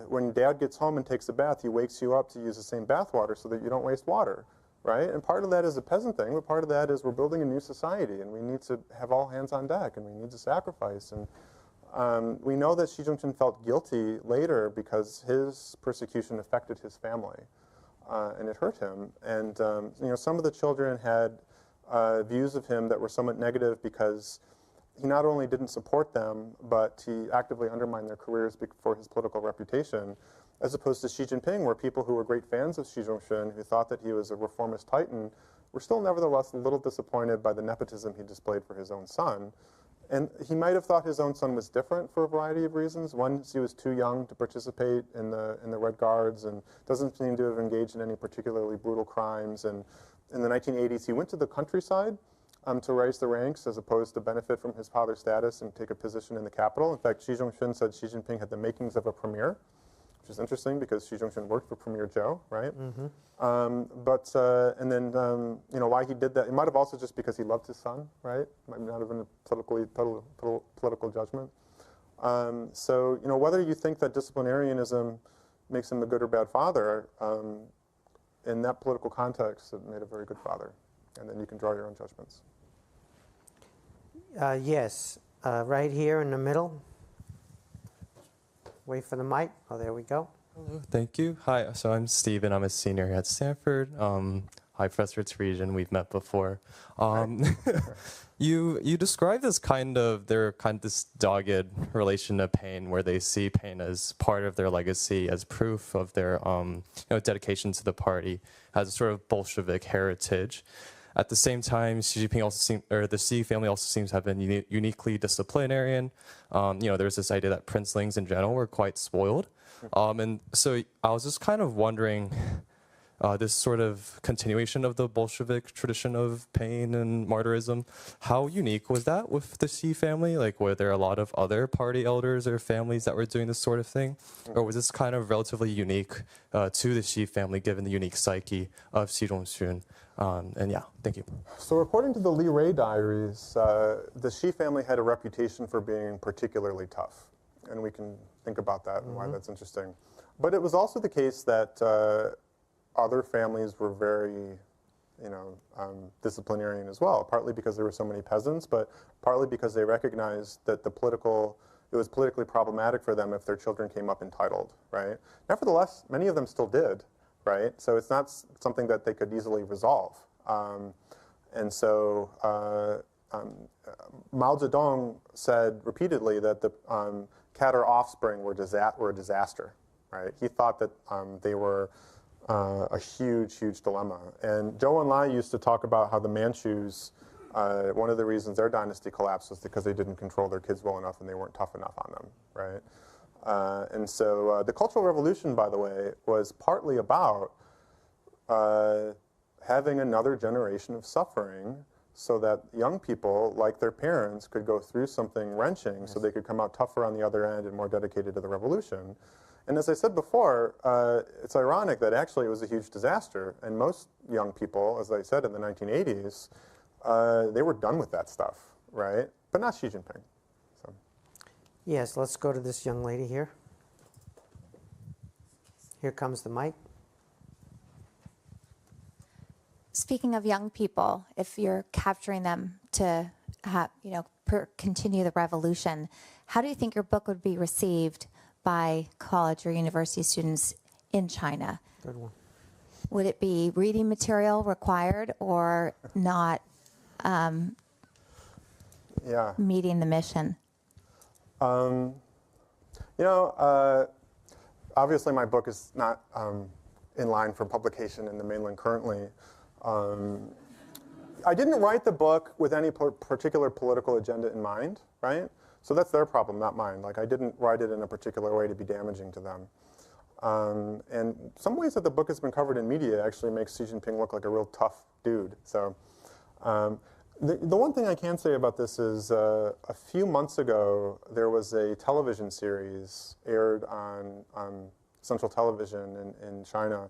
Speaker 3: when dad gets home and takes a bath, he wakes you up to use the same bath water so that you don't waste water, right? And part of that is a peasant thing, but part of that is we're building a new society, and we need to have all hands on deck, and we need to sacrifice. And we know that Xi Jinping felt guilty later because his persecution affected his family, and it hurt him. And some of the children had views of him that were somewhat negative because he not only didn't support them, but he actively undermined their careers for his political reputation, as opposed to Xi Jinping, where people who were great fans of Xi Zhongxun, who thought that he was a reformist titan, were still nevertheless a little disappointed by the nepotism he displayed for his own son. And he might have thought his own son was different for a variety of reasons. One, he was too young to participate in the Red Guards and doesn't seem to have engaged in any particularly brutal crimes. And in the 1980s, he went to the countryside to raise the ranks as opposed to benefit from his father's status and take a position in the capital. In fact, Xi Zhongxun said Xi Jinping had the makings of a premier, which is interesting because Xi Zhongxun worked for Premier Zhou, right? And then, why he did that, it might have also just because he loved his son, right? Might not have been a political judgment. So, whether you think that disciplinarianism makes him a good or bad father, in that political context, it made a very good father. And then you can draw your own judgments.
Speaker 2: Yes, right here in the middle. Wait for the mic. Oh, there we go.
Speaker 8: Hello, thank you. Hi, so I'm Steven. I'm a senior here at Stanford. Hi, Professor Torigian. We've met before. You described as this dogged relation to pain, where they see pain as part of their legacy, as proof of their dedication to the party, as a sort of Bolshevik heritage. At the same time, Xi Jinping the Xi family also seems to have been uniquely disciplinarian. There's this idea that princelings in general were quite spoiled. And so I was just kind of wondering, this sort of continuation of the Bolshevik tradition of pain and martyrism, how unique was that with the Xi family? Like, were there a lot of other party elders or families that were doing this sort of thing? Or was this kind of relatively unique to the Xi family, given the unique psyche of Xi Zhongxun? And yeah, thank you.
Speaker 3: So according to the Li Ray diaries, the Xi family had a reputation for being particularly tough. And we can think about that and why that's interesting. But it was also the case that other families were very, disciplinarian as well, partly because there were so many peasants, but partly because they recognized that it was politically problematic for them if their children came up entitled, right? Nevertheless, many of them still did, right? So it's not something that they could easily resolve. And so Mao Zedong said repeatedly that the Kader offspring were a disaster, right? He thought that they were a huge, huge dilemma. And Zhou Enlai used to talk about how the Manchus, one of the reasons their dynasty collapsed was because they didn't control their kids well enough and they weren't tough enough on them, right? And so the Cultural Revolution, by the way, was partly about having another generation of suffering so that young people, like their parents, could go through something wrenching so they could come out tougher on the other end and more dedicated to the revolution. And as I said before, it's ironic that actually it was a huge disaster. And most young people, as I said in the 1980s, they were done with that stuff, right? But not Xi Jinping. So.
Speaker 2: Yes, let's go to this young lady here. Here comes the mic.
Speaker 9: Speaking of young people, if you're capturing them to continue the revolution, how do you think your book would be received by college or university students in China?
Speaker 2: Good one.
Speaker 9: Would it be reading material required or not meeting the mission?
Speaker 3: Obviously my book is not in line for publication in the mainland currently. I didn't write the book with any particular political agenda in mind, right? So that's their problem, not mine. Like, I didn't write it in a particular way to be damaging to them. And some ways that the book has been covered in media actually makes Xi Jinping look like a real tough dude. So the one thing I can say about this is a few months ago, there was a television series aired on Central Television in China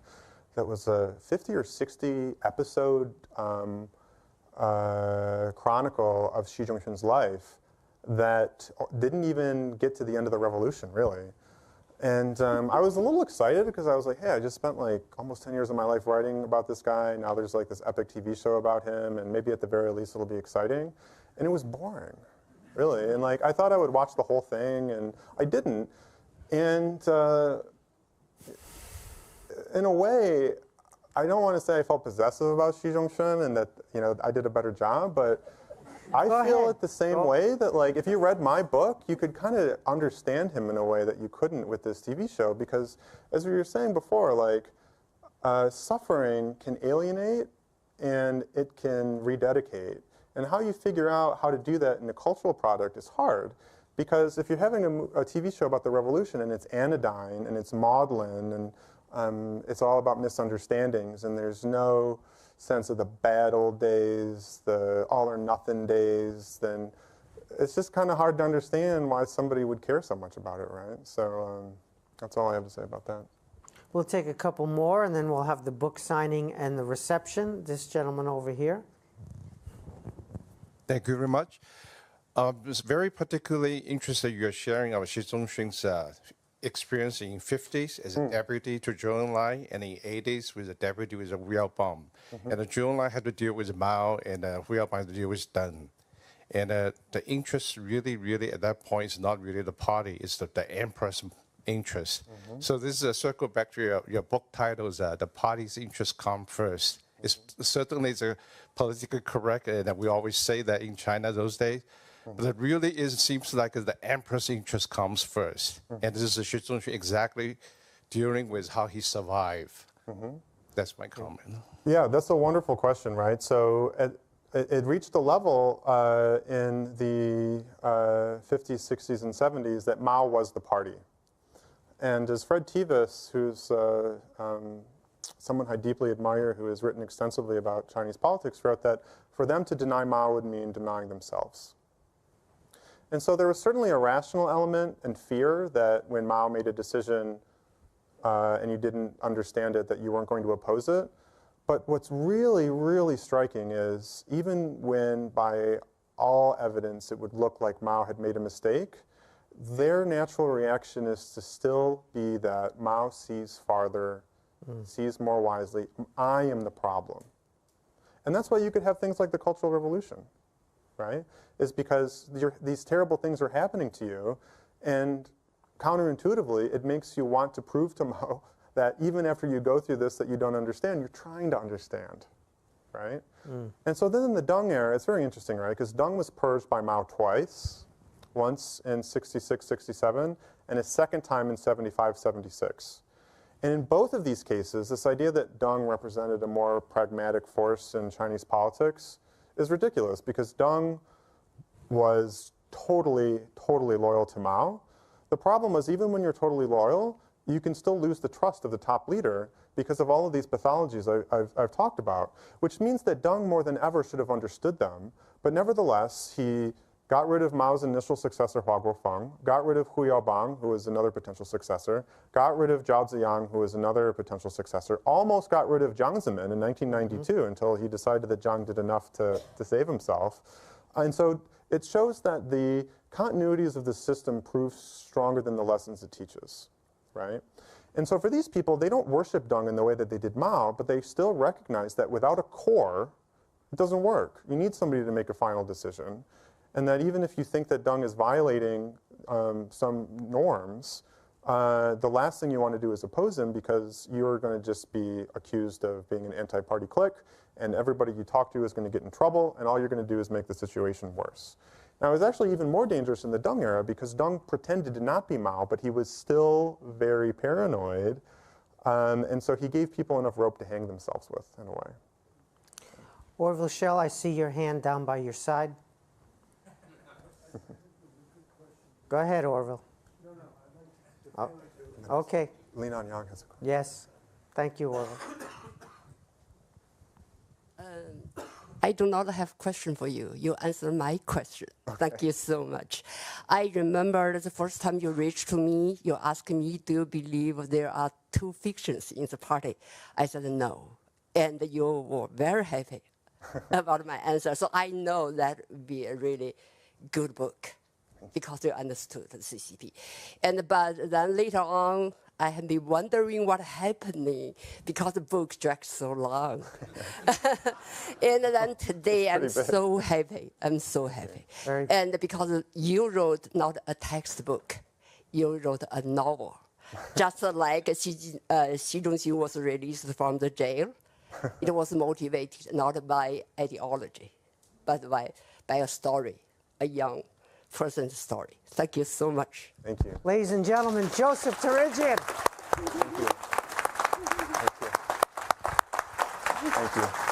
Speaker 3: that was a 50 or 60 episode chronicle of Xi Zhongxun's life that didn't even get to the end of the revolution, really. And I was a little excited because I was like, hey, I just spent like almost 10 years of my life writing about this guy. Now there's like this epic TV show about him, and maybe at the very least it'll be exciting. And it was boring, really. And like I thought I would watch the whole thing, and I didn't. And in a way, I don't want to say I felt possessive about Xi Zhongxun and that I did a better job, but I feel it the same way that like if you read my book, you could kind of understand him in a way that you couldn't with this TV show because, as we were saying before, like suffering can alienate and it can rededicate. And how you figure out how to do that in a cultural product is hard. Because if you're having a TV show about the revolution and it's anodyne and it's maudlin and it's all about misunderstandings and there's no sense of the bad old days, the all or nothing days, then it's just kind of hard to understand why somebody would care so much about it, right? So that's all I have to say about that.
Speaker 2: We'll take a couple more and then we'll have the book signing and the reception. This gentleman over here.
Speaker 10: Thank you very much. I was very particularly interested you're sharing about Xi Zhongxun's experience in the 50s as a deputy to Zhou Enlai, and in the 80s was a deputy with Yaobang. And Zhou Enlai had to deal with Mao, and Yaobang had to deal with Deng. And the interest really at that point is not really the party, it's the emperor's interest. So this is a circle back to your book titles, the party's interest come first. It's certainly it's politically correct, and we always say that in China those days. But it really seems like the emperor's interest comes first. And this is Xi Zhongxun exactly dealing with how he survived. That's my comment.
Speaker 3: Yeah, that's a wonderful question, right? So it reached a level in the 50s, 60s, and 70s that Mao was the party. And as Fred Tevis, who's someone I deeply admire, who has written extensively about Chinese politics, wrote that for them to deny Mao would mean denying themselves. And so there was certainly a rational element and fear that when Mao made a decision and you didn't understand it, that you weren't going to oppose it. But what's really striking is even when by all evidence it would look like Mao had made a mistake, their natural reaction is to still be that Mao sees farther, sees more wisely. I am the problem. And that's why you could have things like the Cultural Revolution, right? Is because these terrible things are happening to you, and counterintuitively, it makes you want to prove to Mao that even after you go through this that you don't understand, you're trying to understand, right? And so then in the Deng era, it's very interesting, right? Because Deng was purged by Mao twice. once in 66, 67, and a second time in 75, 76. And in both of these cases, this idea that Deng represented a more pragmatic force in Chinese politics is ridiculous, because Deng was totally, totally loyal to Mao. The problem was, even when you're totally loyal, you can still lose the trust of the top leader because of all of these pathologies I've talked about, which means that Deng more than ever should have understood them. But nevertheless, he got rid of Mao's initial successor, Hua Guofeng, got rid of Hu Yaobang, who was another potential successor, got rid of Zhao Ziyang, who was another potential successor, almost got rid of Jiang Zemin in 1992 until he decided that Jiang did enough to save himself. And so it shows that the continuities of the system prove stronger than the lessons it teaches, right? And so for these people, they don't worship Deng in the way that they did Mao, but they still recognize that without a core, it doesn't work. You need somebody to make a final decision. And that even if you think that Deng is violating some norms, the last thing you want to do is oppose him, because you're going to just be accused of being an anti-party clique, and everybody you talk to is going to get in trouble, and all you're going to do is make the situation worse. Now, it was actually even more dangerous in the Deng era, because Deng pretended to not be Mao, but he was still very paranoid, and so he gave people enough rope to hang themselves with, in a way.
Speaker 2: Orville Schell, I see your hand down by your side. Go ahead, Orville. Oh, okay.
Speaker 3: Lin On Yang has a question.
Speaker 2: Yes. Thank you, Orville.
Speaker 11: I do not have a question for you. You answered my question. Okay. Thank you so much. I remember the first time you reached to me, you asked me, do you believe there are two fictions in the party? I said no. And you were very happy about my answer. So I know that would be a really good book, because you understood the CCP. But then later on, I have been wondering what happening, because the book dragged so long. And then today, I'm so happy. I'm so happy. And because you wrote not a textbook, you wrote a novel. Just like Xi Zhongxun was released from the jail. It was motivated not by ideology, but by a story, a young person's story. Thank you so much.
Speaker 3: Thank you.
Speaker 2: Ladies and gentlemen, Joseph Torigian.
Speaker 3: Thank you. Thank you. Thank you.